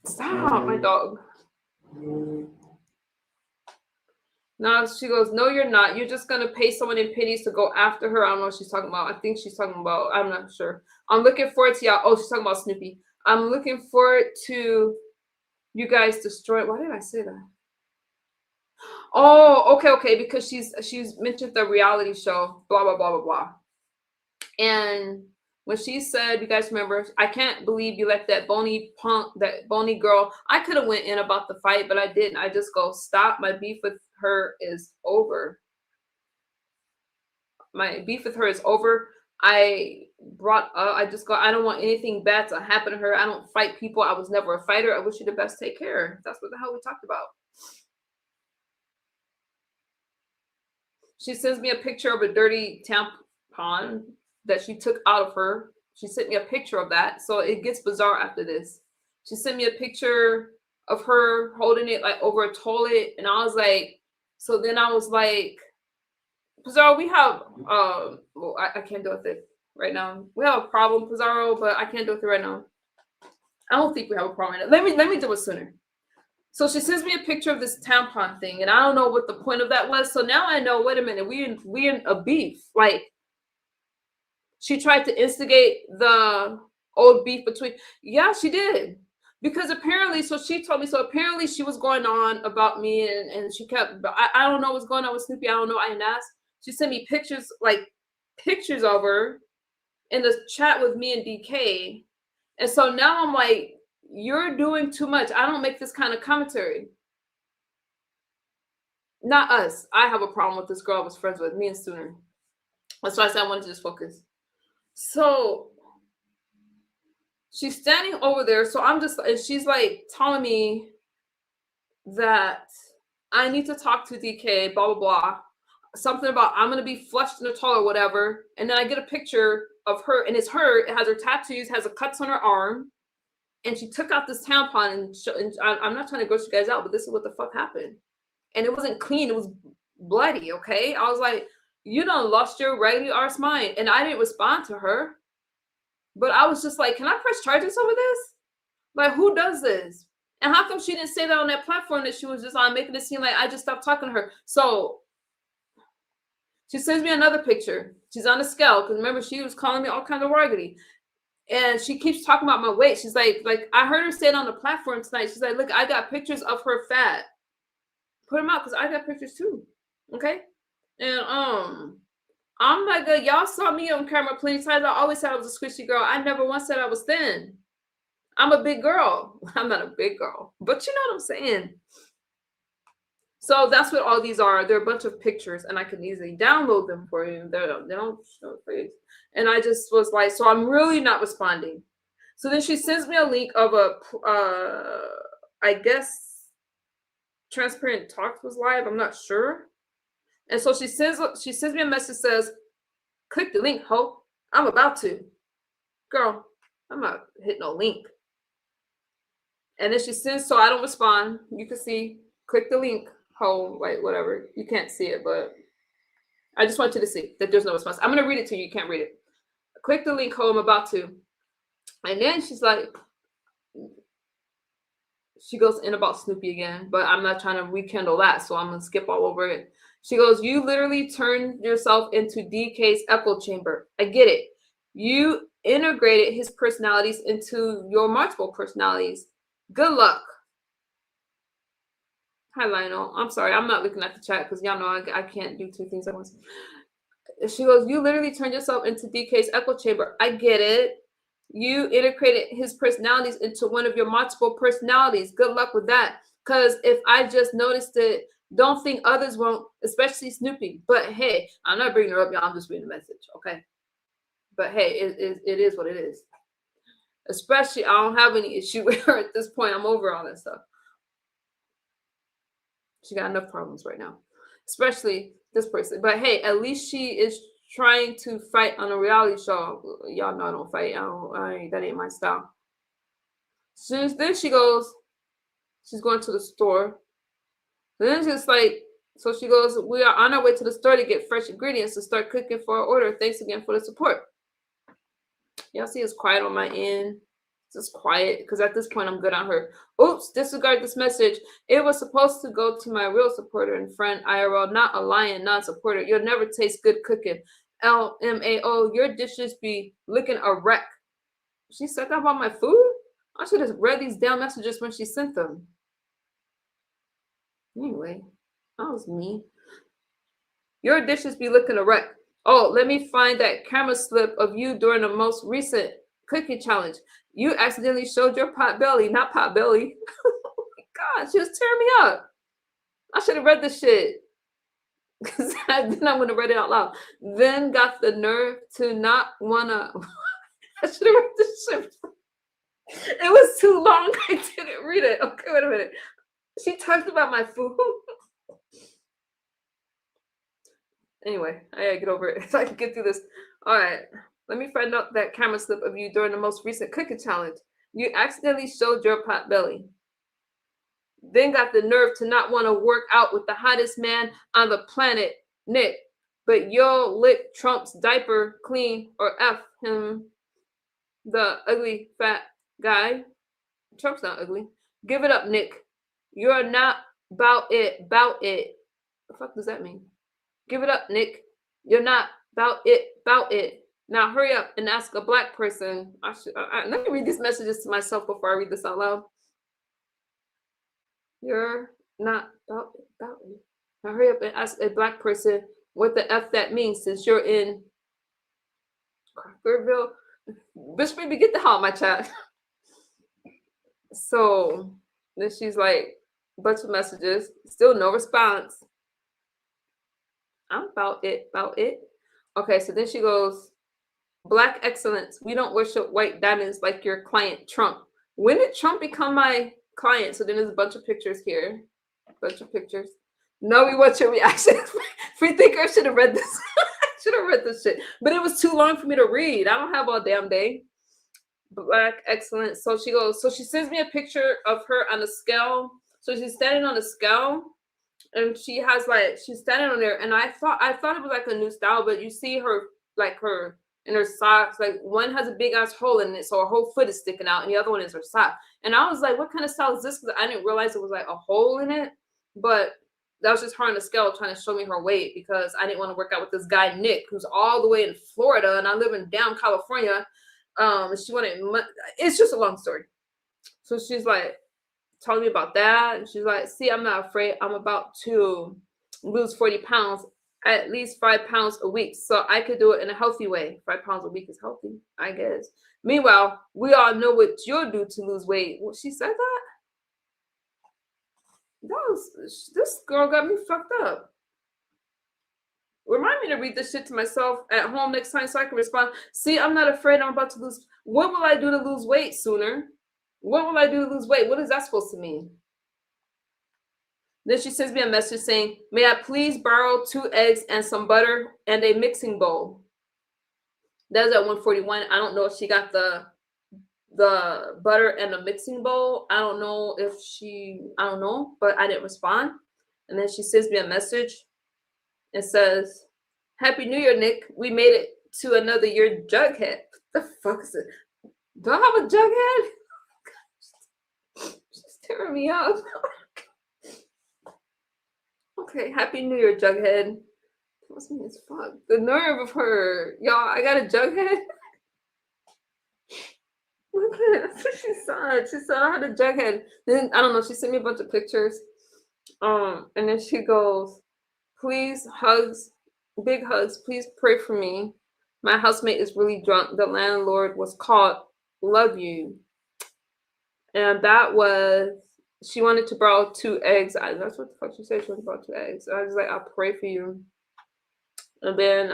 Stop, my dog. Now she goes, no, you're not. You're just going to pay someone in pennies to go after her. I don't know what she's talking about. I think she's talking about, I'm not sure. I'm looking forward to y'all. Oh, she's talking about Snoopy. I'm looking forward to you guys destroy. Why did I say that? Oh, okay. Because she's mentioned the reality show, blah, blah, blah, blah, blah. And when she said, you guys remember, I can't believe you let that bony girl. I could have went in about the fight, but I didn't. I just go, stop. My beef with her is over. My beef with her is over. I just go, I don't want anything bad to happen to her. I don't fight people. I was never a fighter. I wish you the best. Take care. That's what the hell we talked about. She sends me a picture of a dirty tampon that she took out of her. She sent me a picture of that. So it gets bizarre after this. She sent me a picture of her holding it like over a toilet. And I was like, so then I was like, Pizarro, we have, well, I can't deal with it right now. We have a problem, Pizarro, but I can't deal with it right now. I don't think we have a problem. Let me do it sooner. So she sends me a picture of this tampon thing, and I don't know what the point of that was. So now I know, wait a minute, we in a beef. Like, she tried to instigate the old beef between, yeah, she did. Because apparently, so she told me, so apparently she was going on about me, and she kept, I don't know what's going on with Snoopy. I don't know. I didn't ask. She sent me pictures of her in the chat with me and DK. And so now I'm like, you're doing too much. I don't make this kind of commentary. not us. I have a problem with this girl I was friends with, me and Sooner. That's why I said I wanted to just focus. So she's standing over there. So I'm just, and she's like telling me that I need to talk to DK, blah, blah, blah. Something about I'm going to be flushed in the toilet or whatever. And then I get a picture of her, and it's her. It has her tattoos, has a cuts on her arm. And she took out this tampon, and I'm not trying to gross you guys out, but this is what the fuck happened. And it wasn't clean. It was bloody, okay? I was like, you done lost your regular arse mind. And I didn't respond to her. But I was just like, can I press charges over this? Like, who does this? And how come she didn't say that on that platform that she was just on, making it seem like I just stopped talking to her? So she sends me another picture. She's on the scale, because remember, she was calling me all kinds of raggedy. And she keeps talking about my weight. She's like I heard her say it on the platform tonight. She's like, look, I got pictures of her fat. Put them out, because I got pictures too. Okay? And I'm like, y'all saw me on camera plenty of times. I always said I was a squishy girl. I never once said I was thin. I'm a big girl. I'm not a big girl, but you know what I'm saying. So that's what all these are. They're a bunch of pictures, and I can easily download them for you. They don't show face. And I just was like, so I'm really not responding. So then she sends me a link of a, I guess, Transparent Talks was live. I'm not sure. And so she sends me a message, says, click the link, ho. I'm about to. Girl, I'm not hitting no link. And then she sends, so I don't respond. You can see, click the link, ho, like whatever. You can't see it, but I just want you to see that there's no response. I'm going to read it to you. You can't read it. Click the link, ho, I'm about to. And then she's like, she goes in about Snoopy again, but I'm not trying to rekindle that, so I'm going to skip all over it. She goes, you literally turned yourself into DK's echo chamber. I get it. You integrated his personalities into your multiple personalities. Good luck. Hi, Lionel. I'm sorry. I'm not looking at the chat because y'all know I can't do two things at once. She goes, you literally turned yourself into DK's echo chamber. I get it. You integrated his personalities into one of your multiple personalities. Good luck with that. Because if I just noticed it, don't think others won't, especially Snoopy. But hey, I'm not bringing her up, y'all. I'm just reading the message, okay? But hey, it is what it is. Especially, I don't have any issue with her at this point. I'm over all that stuff. She got enough problems right now, especially this person. But hey, at least she is trying to fight on a reality show. Y'all know I don't fight. That ain't my style. Since then she goes, she's going to the store. And then she's like, so she goes, we are on our way to the store to get fresh ingredients to start cooking for our order. Thanks again for the support. Y'all see it's quiet on my end. Just quiet, because at this point I'm good on her. Oops, disregard this message. It was supposed to go to my real supporter and friend IRL, not a lion non-supporter. You'll never taste good cooking. LMAO, your dishes be looking a wreck. She said that about my food? I should have read these damn messages when she sent them. Anyway, that was me. Your dishes be looking a wreck. Oh, let me find that camera slip of you during the most recent cookie challenge. You accidentally showed your pot belly, not pot belly. Oh my God, she was tearing me up. I should have read this shit. Because then I'm going to read it out loud. Then got the nerve to not want to. I should have read this shit. It was too long. I didn't read it. Okay, wait a minute. She talked about my food. Anyway, I gotta get over it so I can get through this. All right. Let me find out that camera slip of you during the most recent cooking challenge. You accidentally showed your pot belly. Then got the nerve to not want to work out with the hottest man on the planet, Nick. But you'll lick Trump's diaper clean or F him, the ugly fat guy. Trump's not ugly. Give it up, Nick. You're not about it. The fuck does that mean? Give it up, Nick. You're not about it. Now hurry up and ask a black person. Let me read these messages to myself before I read this out loud. You're not about it. Now hurry up and ask a black person what the F that means, since you're in Crawfordville. Bitch, baby, get the hell out of my chat. So then she's like, a bunch of messages, still no response. I'm about it, about it. Okay, so then she goes, Black excellence. We don't worship white diamonds like your client Trump. When did Trump become my client? So then there's a bunch of pictures here. Bunch of pictures. No, we want your reaction. Free thinker should have read this. I should have read this shit. But it was too long for me to read. I don't have all damn day. Black excellence. So she goes, so she sends me a picture of her on the scale. So she's standing on the scale and she has like she's standing on there, and I thought it was like a new style, but you see her like her in her socks, like one has a big ass hole in it, so her whole foot is sticking out, and the other one is her sock. And I was like, what kind of style is this? Because I didn't realize it was like a hole in it, but that was just her on the scale trying to show me her weight because I didn't want to work out with this guy Nick, who's all the way in Florida, and I live in down California. She wanted. It's just a long story. So she's like telling me about that. And she's like, see, I'm not afraid. I'm about to lose 40 pounds, at least 5 pounds a week. So I could do it in a healthy way. 5 pounds a week is healthy, I guess. Meanwhile, we all know what you'll do to lose weight. Well, she said that? This girl got me fucked up. Remind me to read this shit to myself at home next time so I can respond. See, I'm not afraid I'm about to lose. What will I do to lose weight sooner? What will I do to lose weight? What is that supposed to mean? Then she sends me a message saying, may I please borrow 2 eggs and some butter and a mixing bowl? That was at 141. I don't know if she got the butter and the mixing bowl. I don't know, but I didn't respond. And then she sends me a message and says, Happy New Year, Nick. We made it to another year, Jughead. What the fuck is it? Do I have a Jughead? She's tearing me up. Okay, Happy New Year, Jughead. What's me as fuck? The nerve of her. Y'all, I got a Jughead. Look at it. That's what she said. She said I had a Jughead. Then, I don't know, she sent me a bunch of pictures. And then she goes, please, hugs, big hugs, please pray for me. My housemate is really drunk. The landlord was caught. Love you. And that was, she wanted to borrow 2 eggs. That's what the fuck she said. She wanted to borrow 2 eggs. I was like, I'll pray for you. And then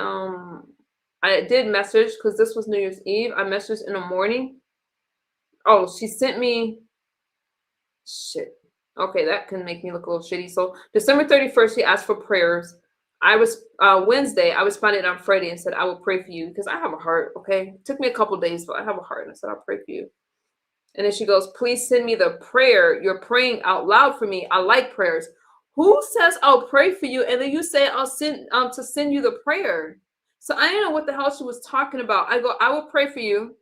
I did message because this was New Year's Eve. I messaged in the morning. Oh, she sent me shit. Okay, that can make me look a little shitty. So December 31st, she asked for prayers. I was Wednesday, I responded on Friday and said, I will pray for you because I have a heart. Okay. It took me a couple days, but I have a heart. And I said, I'll pray for you. And then she goes, please send me the prayer. You're praying out loud for me. I like prayers. Who says I'll pray for you? And then you say I'll send to send you the prayer. So I didn't know what the hell she was talking about. I go, I will pray for you.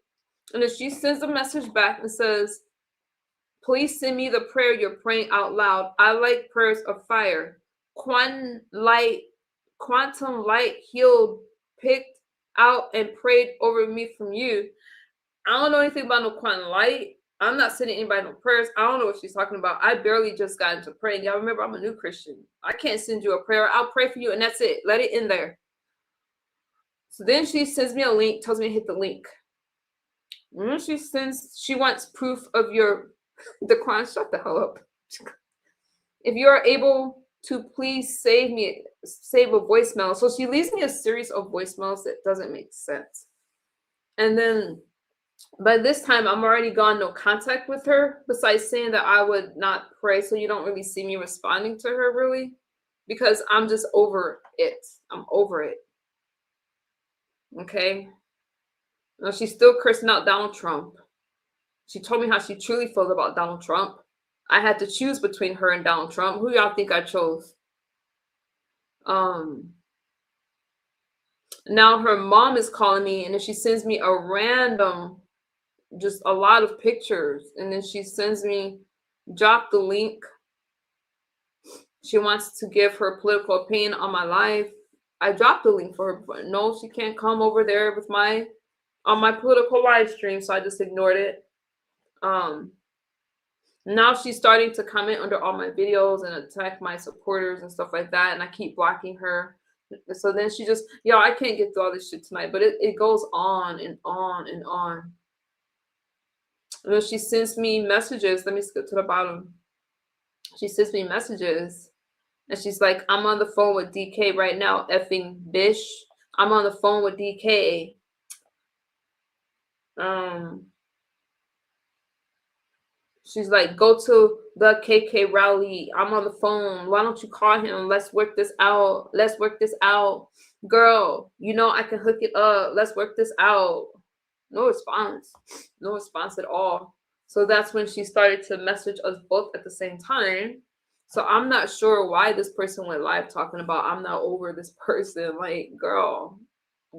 And then she sends a message back and says, please send me the prayer you're praying out loud. I like prayers of fire. Quantum light healed, picked out and prayed over me from you. I don't know anything about no quantum light. I'm not sending anybody no prayers. I don't know what she's talking about. I barely just got into praying. Y'all remember, I'm a new Christian. I can't send you a prayer. I'll pray for you, and that's it. Let it in there. So then she sends me a link, tells me to hit the link. And then she wants proof of your Quran. Shut the hell up. If you are able to please save a voicemail. So she leaves me a series of voicemails that doesn't make sense. And then by this time, I'm already gone no contact with her, besides saying that I would not pray. So you don't really see me responding to her really, because I'm just over it. I'm over it. Okay. Now she's still cursing out Donald Trump. She told me how she truly feels about Donald Trump. I had to choose between her and Donald Trump. Who y'all think I chose? Now her mom is calling me, and then she sends me a random, just a lot of pictures. And then she sends me, drop the link. She wants to give her political opinion on my life. I dropped the link for her, but no, she can't come over there with on my political live stream. So I just ignored it. Now she's starting to comment under all my videos and attack my supporters and stuff like that. And I keep blocking her. So then she just, I can't get through all this shit tonight, but it goes on and on and on. And then she sends me messages. Let me skip to the bottom. She sends me messages And she's like, I'm on the phone with DK right now, effing bish. I'm on the phone with DK. She's like, go to the KK rally. I'm on the phone. Why don't you call him? Let's work this out. Let's work this out. Girl, you know I can hook it up. Let's work this out. No response. No response at all. So that's when she started to message us both at the same time. So I'm not sure why this person went live talking about I'm not over this person. Like, girl,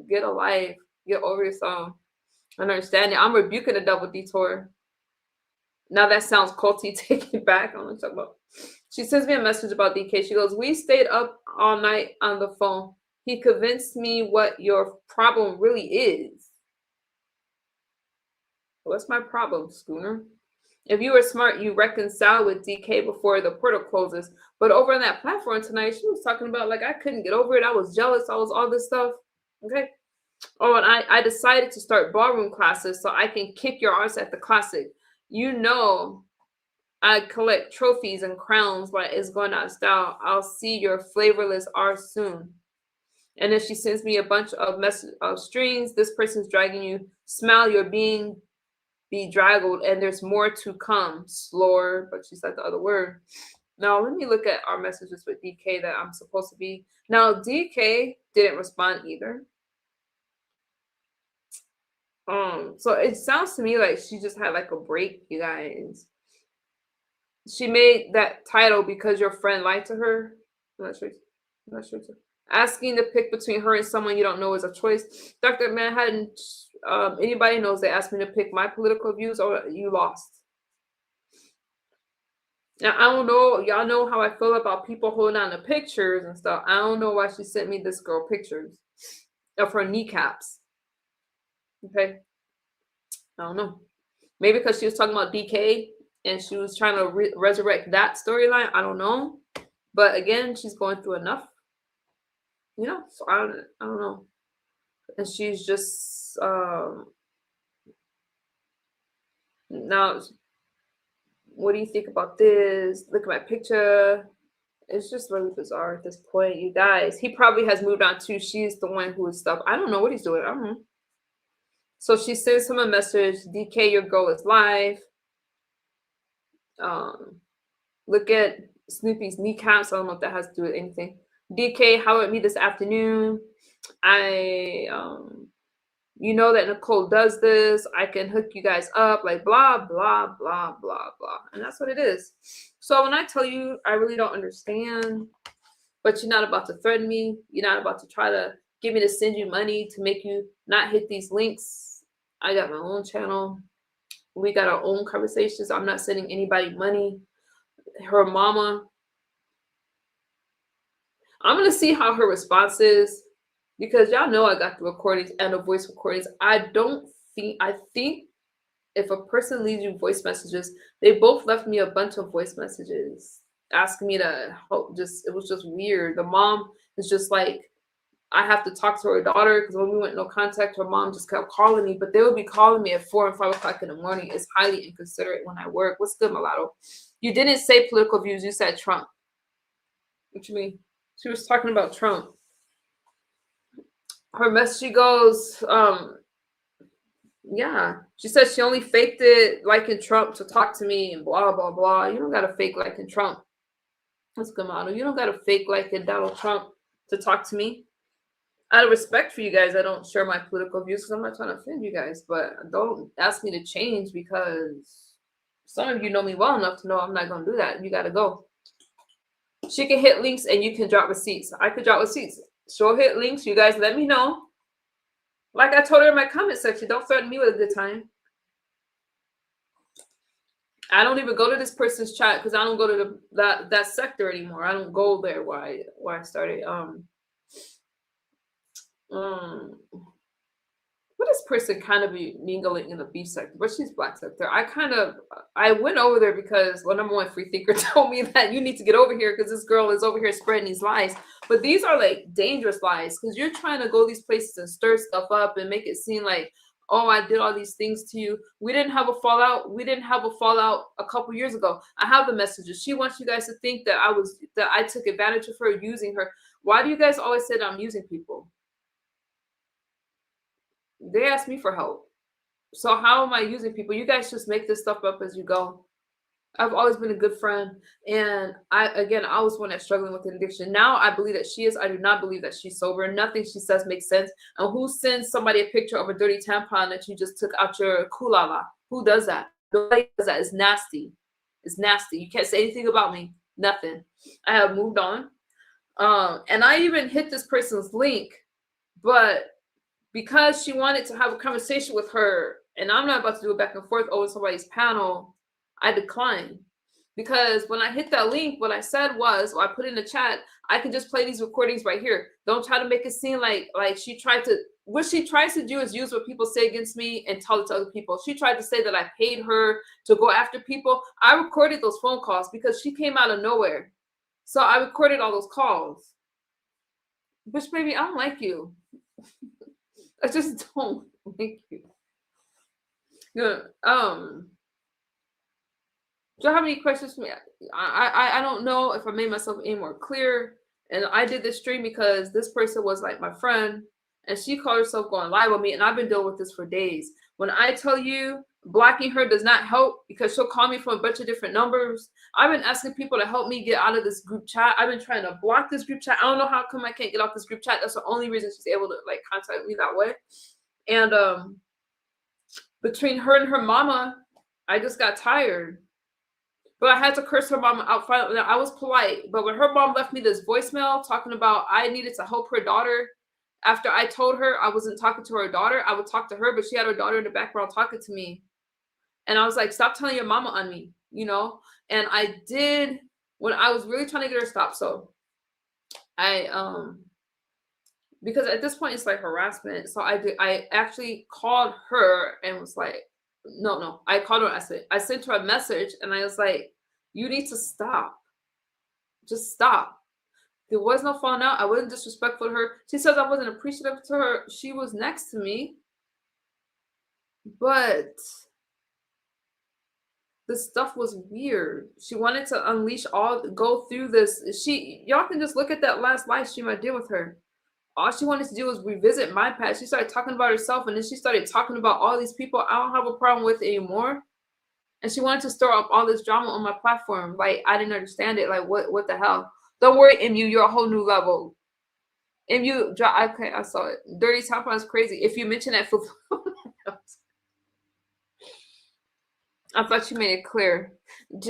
get a life. Get over yourself. I understand it. I'm rebuking the double detour. Now that sounds culty. Take it back. I'm gonna talk about. She sends me a message about DK. She goes, "We stayed up all night on the phone. He convinced me what your problem really is." What's my problem, Schooner? If you were smart, you reconcile with DK before the portal closes. But over on that platform tonight, she was talking about like I couldn't get over it. I was jealous. I was all this stuff. Okay. Oh, and I decided to start ballroom classes so I can kick your ass at the classic. You know, I collect trophies and crowns, but it's going out of style. I'll see your flavorless R soon. And then she sends me a bunch of strings. This person's dragging you. Smile, you're being bedraggled, and there's more to come. Slore, but she said the other word. Now let me look at our messages with DK that I'm supposed to be. Now DK didn't respond either. So it sounds to me like she just had like a break, you guys. She made that title because your friend lied to her. I'm not sure. Asking to pick between her and someone you don't know is a choice. Dr. Manhattan, anybody knows they asked me to pick my political views or you lost. Now, I don't know. Y'all know how I feel about people holding on to pictures and stuff. I don't know why she sent me this girl pictures of her kneecaps. Okay. I don't know. Maybe because she was talking about DK and she was trying to resurrect that storyline. I don't know. But again, she's going through enough. You know, so I don't know. And she's just now, what do you think about this? Look at my picture. It's just really bizarre at this point, you guys. He probably has moved on too. She's the one who is stuff. I don't know what he's doing. I don't know. So she sends him a message. DK, your goal is live. Look at Snoopy's kneecaps. I don't know if that has to do with anything. DK, how about me this afternoon? You know that Nicole does this. I can hook you guys up, like blah, blah, blah, blah, blah. And that's what it is. So when I tell you, I really don't understand, but you're not about to threaten me. You're not about to try to get me to send you money to make you not hit these links. I got my own channel. We got our own conversations. I'm not sending anybody money. Her mama. I'm going to see how her response is because y'all know I got the recordings and the voice recordings. I think if a person leaves you voice messages, they both left me a bunch of voice messages asking me to help. It was just weird. The mom is just like, I have to talk to her daughter because when we went no contact, her mom just kept calling me, but they would be calling me at 4 and 5 o'clock in the morning. It's highly inconsiderate when I work. What's good, Mulatto? You didn't say political views. You said Trump. What you mean? She was talking about Trump. Her message, she goes, yeah. She said she only faked it liking Trump to talk to me and blah, blah, blah. You don't got to fake liking Trump. That's good, Mulatto. You don't got to fake liking Donald Trump to talk to me. Out of respect for you guys, I don't share my political views because I'm not trying to offend you guys, but don't ask me to change because some of you know me well enough to know I'm not going to do that. You got to go. She can hit links and you can drop receipts. I could drop receipts. She'll hit links. You guys let me know. Like I told her in my comment section, don't threaten me with a good time. I don't even go to this person's chat because I don't go to that sector anymore. I don't go there where I started. What is person kind of be mingling in the beef sector, but she's black sector. I went over there because number one free thinker told me that you need to get over here because this girl is over here spreading these lies. But these are like dangerous lies because you're trying to go these places and stir stuff up and make it seem like, oh, I did all these things to you. We didn't have a fallout. We didn't have a fallout a couple years ago. I have the messages. She wants you guys to think that I took advantage of her, using her. Why do you guys always say that I'm using people? They asked me for help. So how am I using people? You guys just make this stuff up as you go. I've always been a good friend, and I was one that's struggling with addiction. Now I believe that she is. I do not believe that she's sober. Nothing she says makes sense. And who sends somebody a picture of a dirty tampon that you just took out your kulala? Who does that? Nobody does that. It's nasty. It's nasty. You can't say anything about me. Nothing. I have moved on. And I even hit this person's link, but because she wanted to have a conversation with her, and I'm not about to do it back and forth over somebody's panel, I declined. Because when I hit that link, what I said was, or I put in the chat, I can just play these recordings right here. Don't try to make it seem like she tried to, what she tries to do is use what people say against me and tell it to other people. She tried to say that I paid her to go after people. I recorded those phone calls because she came out of nowhere. So I recorded all those calls. Bitch, baby, I don't like you. I just don't like you. Yeah. Do you have any questions for me? I don't know if I made myself any more clear. And I did this stream because this person was like my friend, and she called herself going live with me, and I've been dealing with this for days. When I tell you blocking her does not help, because she'll call me from a bunch of different numbers. I've been asking people to help me get out of this group chat. I've been trying to block this group chat. I don't know how come I can't get off this group chat. That's the only reason she's able to contact me that way. And between her and her mama, I just got tired. But I had to curse her mom out front. I was polite. But when her mom left me this voicemail talking about I needed to help her daughter, after I told her I wasn't talking to her daughter, I would talk to her, but she had her daughter in the background talking to me. And I was like, stop telling your mama on me, And I did when I was really trying to get her to stop. So because at this point it's like harassment. So I actually called her and was like, no. I called her. I sent her a message and I was like, you need to stop. Just stop. There was no falling out. I wasn't disrespectful to her. She says I wasn't appreciative to her. She was next to me. But the stuff was weird. She wanted to go through this. Y'all can just look at that last live stream I did with her. All she wanted to do was revisit my past. She started talking about herself, and then she started talking about all these people I don't have a problem with anymore. And she wanted to stir up all this drama on my platform. Like, I didn't understand it. Like, what the hell? Don't worry, MU, you're a whole new level. MU, okay, I saw it. Dirty tampon is crazy. If you mention that for I thought you made it clear.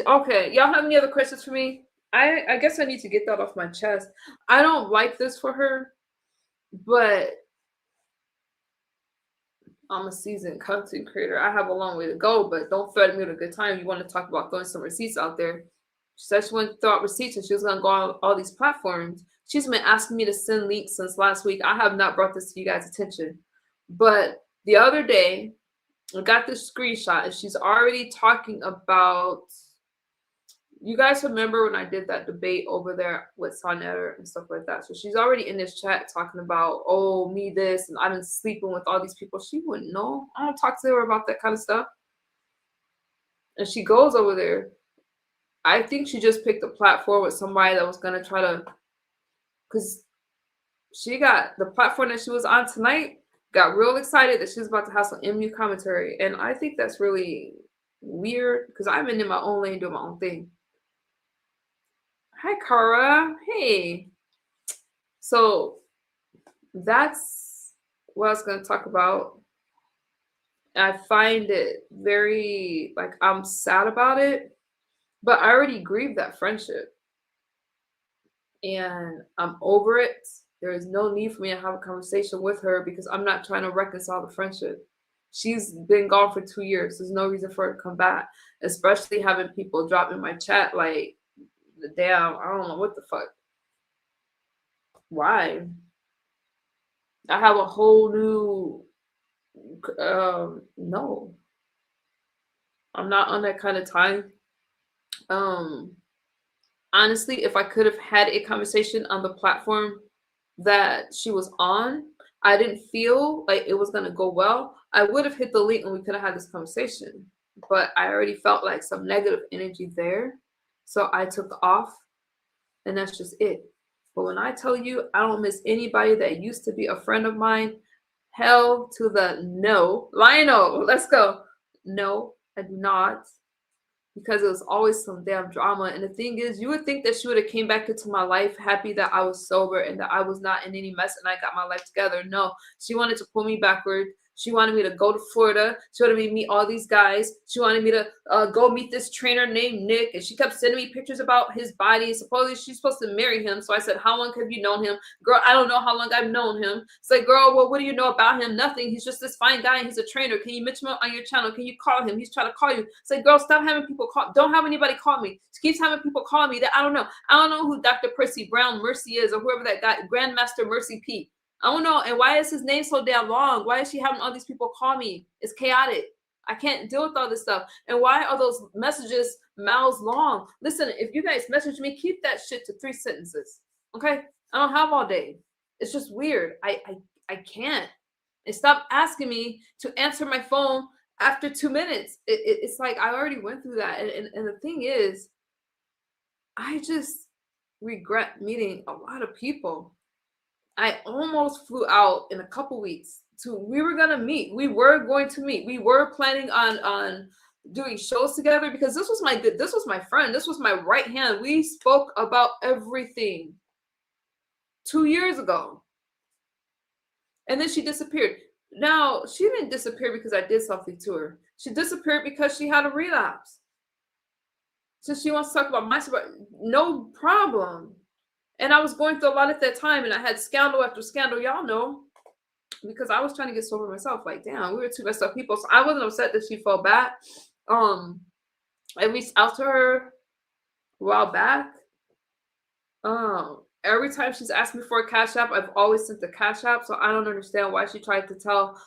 Okay, y'all have any other questions for me? I guess I need to get that off my chest. I don't like this for her, but I'm a seasoned content creator. I have a long way to go, but don't threaten me with a good time. You want to talk about throwing some receipts out there. She said she wanted to throw out receipts and she was going to go on all these platforms. She's been asking me to send links since last week. I have not brought this to you guys' attention. But the other day, I got this screenshot and she's already talking about, you guys remember when I did that debate over there with Sonetter and stuff like that. So she's already in this chat talking about, oh, me this, and I've been sleeping with all these people. She wouldn't know. I don't talk to her about that kind of stuff. And she goes over there. I think she just picked a platform with somebody that was going to try to, because she got the platform that she was on tonight, got real excited that she was about to have some MU commentary. And I think that's really weird because I've been in my own lane doing my own thing. Hi, Cara. Hey. So that's what I was going to talk about. I find it very, I'm sad about it, but I already grieved that friendship. And I'm over it. There is no need for me to have a conversation with her because I'm not trying to reconcile the friendship. She's been gone for 2 years. There's no reason for her to come back, especially having people drop in my chat like, damn, I don't know what the fuck. Why? I have a whole new, no. I'm not on that kind of time. Honestly, if I could have had a conversation on the platform that she was on, I didn't feel like it was going to go well. I would have hit the link and we could have had this conversation. But I already felt like some negative energy there. So I took off, and that's just it. But when I tell you I don't miss anybody that used to be a friend of mine, hell to the no. Lionel, let's go. No, I do not. Because it was always some damn drama. And the thing is, you would think that she would have came back into my life happy that I was sober and that I was not in any mess and I got my life together. No, she wanted to pull me backward. She wanted me to go to Florida. She wanted me to meet all these guys. She wanted me to go meet this trainer named Nick. And she kept sending me pictures about his body. Supposedly she's supposed to marry him. So I said, how long have you known him? Girl, I don't know how long I've known him. It's like, girl, well, what do you know about him? Nothing. He's just this fine guy and he's a trainer. Can you mention him on your channel? Can you call him? He's trying to call you. It's like, girl, stop having people call. Don't have anybody call me. She keeps having people call me that I don't know. I don't know who Dr. Percy Brown Mercy is or whoever that guy, Grandmaster Mercy Pete. I don't know. And why is his name so damn long? Why is she having all these people call me? It's chaotic. I can't deal with all this stuff. And why are those messages miles long? Listen, if you guys message me, keep that shit to 3 sentences. Okay? I don't have all day. It's just weird. I can't. And stop asking me to answer my phone after 2 minutes. It's like I already went through that. And the thing is, I just regret meeting a lot of people. I almost flew out in a couple weeks we were going to meet. We were going to meet. We were planning on doing shows together because this was my friend. This was my right hand. We spoke about everything 2 years ago. And then she disappeared. Now, she didn't disappear because I did something to her. She disappeared because she had a relapse. So she wants to talk about my sobriety. No problem. And I was going through a lot at that time, and I had scandal after scandal, y'all know, because I was trying to get sober myself. Like, damn, we were two messed up people. So I wasn't upset that she fell back. I reached out to her a while back. Every time she's asked me for a Cash App, I've always sent the Cash App. So I don't understand why she tried to tell,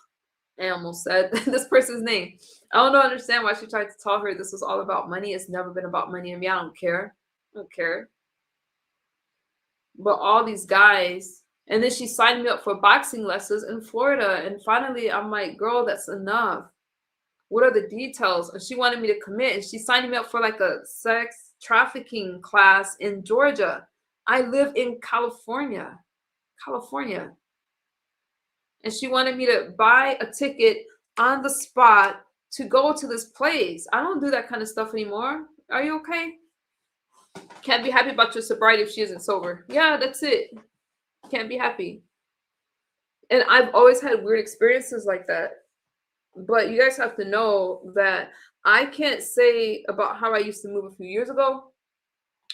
I almost said this person's name. I don't understand why she tried to tell her this was all about money. It's never been about money. I mean, I don't care. I don't care. But all these guys, and then she signed me up for boxing lessons in Florida. And finally, I'm like, girl, that's enough. What are the details? And she wanted me to commit. And she signed me up for like a sex trafficking class in Georgia. I live in California. And she wanted me to buy a ticket on the spot to go to this place. I don't do that kind of stuff anymore. Are you okay? Can't be happy about your sobriety if she isn't sober. Yeah, that's it. Can't be happy. And I've always had weird experiences like that. But you guys have to know that I can't say about how I used to move a few years ago.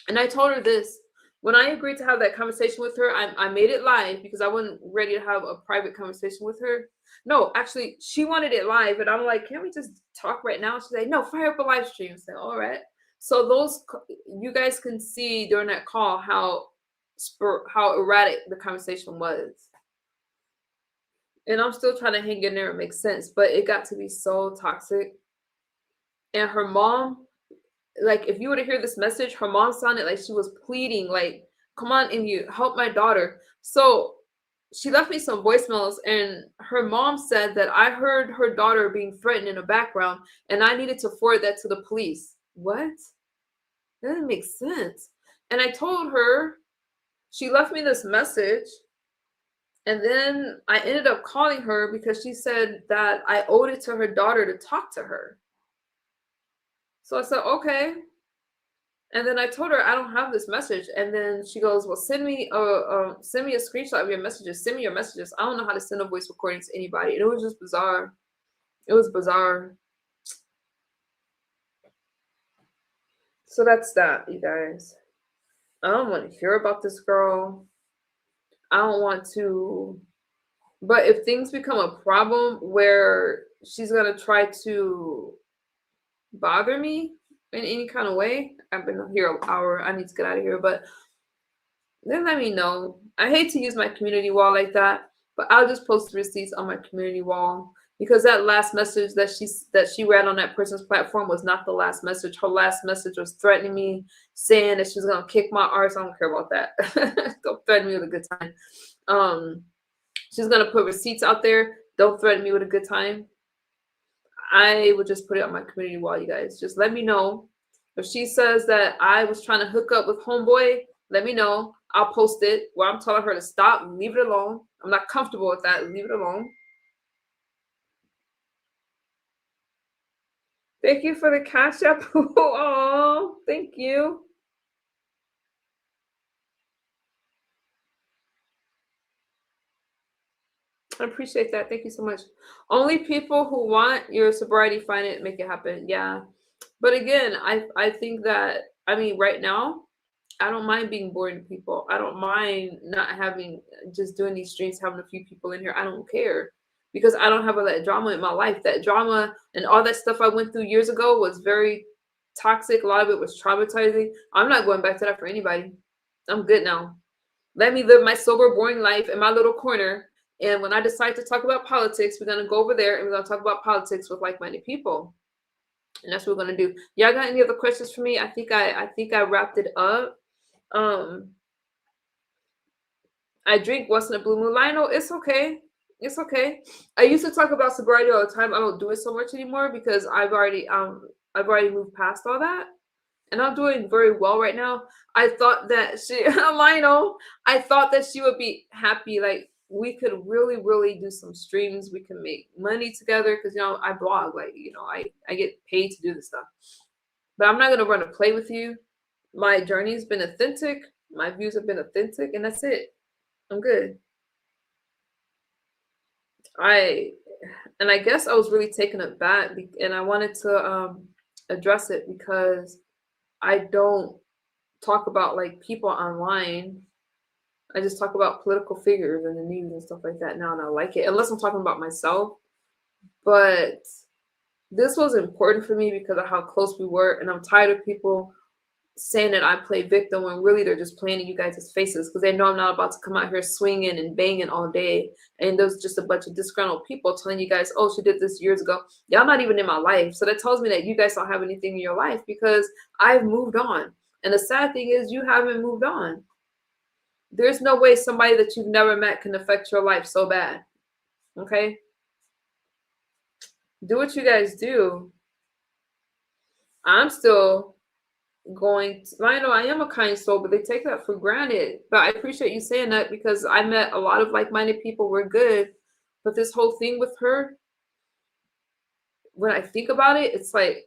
And I told her this. When I agreed to have that conversation with her, I made it live because I wasn't ready to have a private conversation with her. No, actually, she wanted it live. And I'm like, can't we just talk right now? She's like, no, fire up a live stream. I said, all right. So those, you guys can see during that call how erratic the conversation was. And I'm still trying to hang in there and make sense, but it got to be so toxic. And her mom, like, if you were to hear this message, her mom sounded like she was pleading, like, come on, and you help my daughter. So she left me some voicemails, and her mom said that I heard her daughter being threatened in the background, and I needed to forward that to the police. What? That doesn't make sense. And I told her, she left me this message, and then I ended up calling her because she said that I owed it to her daughter to talk to her. So I said, okay. And then I told her I don't have this message. And then she goes, well, send me a screenshot of your messages. Send me your messages. I don't know how to send a voice recording to anybody. And it was just bizarre. It was bizarre. So that's that, you guys. I don't want to hear about this girl. I don't want to. But if things become a problem where she's going to try to bother me in any kind of way, I've been here an hour. I need to get out of here. But then let me know. I hate to use my community wall like that, but I'll just post receipts on my community wall. Because that last message that she read on that person's platform was not the last message. Her last message was threatening me, saying that she was gonna kick my arse. I don't care about that. Don't threaten me with a good time. She's gonna put receipts out there. Don't threaten me with a good time. I would just put it on my community wall, you guys. Just let me know. If she says that I was trying to hook up with homeboy, let me know. I'll post it where I'm telling her to stop, leave it alone. I'm not comfortable with that. Leave it alone. Thank you for the cash app. Oh, thank you. I appreciate that. Thank you so much. Only people who want your sobriety find it, make it happen. Yeah. But again, I think that, I mean, right now, I don't mind being boring to people. I don't mind not having, just doing these streams, having a few people in here. I don't care because I don't have all that drama in my life. That drama and all that stuff I went through years ago was very toxic. A lot of it was traumatizing. I'm not going back to that for anybody. I'm good now. Let me live my sober, boring life in my little corner. And when I decide to talk about politics, we're gonna go over there and we're gonna talk about politics with like-minded people. And that's what we're gonna do. Y'all got any other questions for me? I think I wrapped it up. I drink once in a blue moon. Lionel, it's okay. It's okay. I used to talk about sobriety all the time. I don't do it so much anymore because I've already moved past all that. And I'm doing very well right now. I thought that she Lionel, I thought that she would be happy. Like we could really, really do some streams. We can make money together because I blog, like, I get paid to do this stuff. But I'm not gonna run a play with you. My journey's been authentic, my views have been authentic, and that's it. I'm good. I guess I was really taken aback, and I wanted to address it because I don't talk about like people online. I just talk about political figures in the news and stuff like that now, and I like it, unless I'm talking about myself. But this was important for me because of how close we were, and I'm tired of people saying that I play victim when really they're just playing in you guys' faces because they know I'm not about to come out here swinging and banging all day. And there's just a bunch of disgruntled people telling you guys, oh, she did this years ago. Y'all not even in my life. So that tells me that you guys don't have anything in your life because I've moved on. And the sad thing is you haven't moved on. There's no way somebody that you've never met can affect your life so bad. Okay? Do what you guys do. I'm still going to, I know I am a kind soul, but they take that for granted. But I appreciate you saying that because I met a lot of like-minded people. We're good. But this whole thing with her, when I think about it, it's like,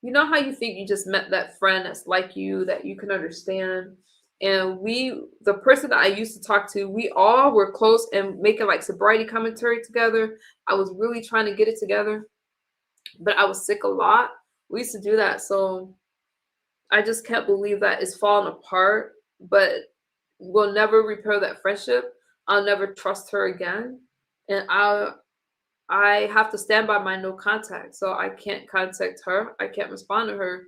you know how you think you just met that friend that's like you, that you can understand. And the person that I used to talk to, we all were close and making like sobriety commentary together. I was really trying to get it together, but I was sick a lot. We used to do that. So I just can't believe that it's falling apart, but we'll never repair that friendship. I'll never trust her again. And I have to stand by my no contact. So I can't contact her. I can't respond to her.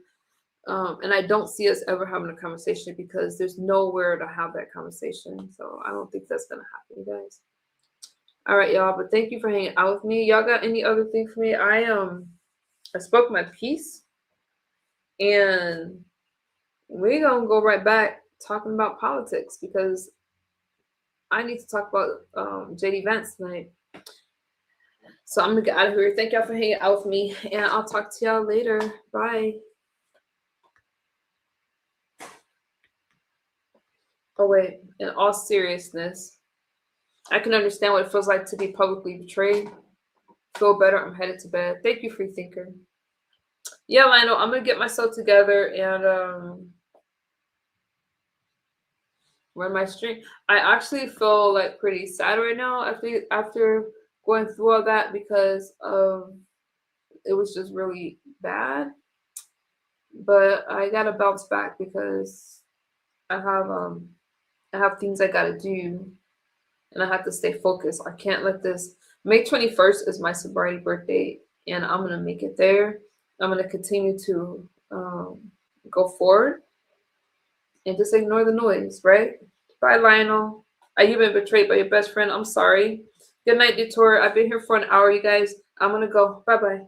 And I don't see us ever having a conversation because there's nowhere to have that conversation. So I don't think that's going to happen, you guys. All right, y'all. But thank you for hanging out with me. Y'all got any other thing for me? I spoke my piece. And we're going to go right back talking about politics because I need to talk about JD Vance tonight. So I'm going to get out of here. Thank y'all for hanging out with me. And I'll talk to y'all later. Bye. Oh, wait. In all seriousness, I can understand what it feels like to be publicly betrayed. Feel better. I'm headed to bed. Thank you, Free Thinker. Yeah, Lionel, I'm going to get myself together and run my stream. I actually feel like pretty sad right now after going through all that because it was just really bad. But I gotta bounce back because I have things I gotta do and I have to stay focused. I can't let this. May 21st is my sobriety birthday and I'm gonna make it there. I'm gonna continue to go forward and just ignore the noise, right? Bye, Lionel. You've been betrayed by your best friend. I'm sorry. Good night, Detour. I've been here for an hour, you guys. I'm going to go. Bye-bye.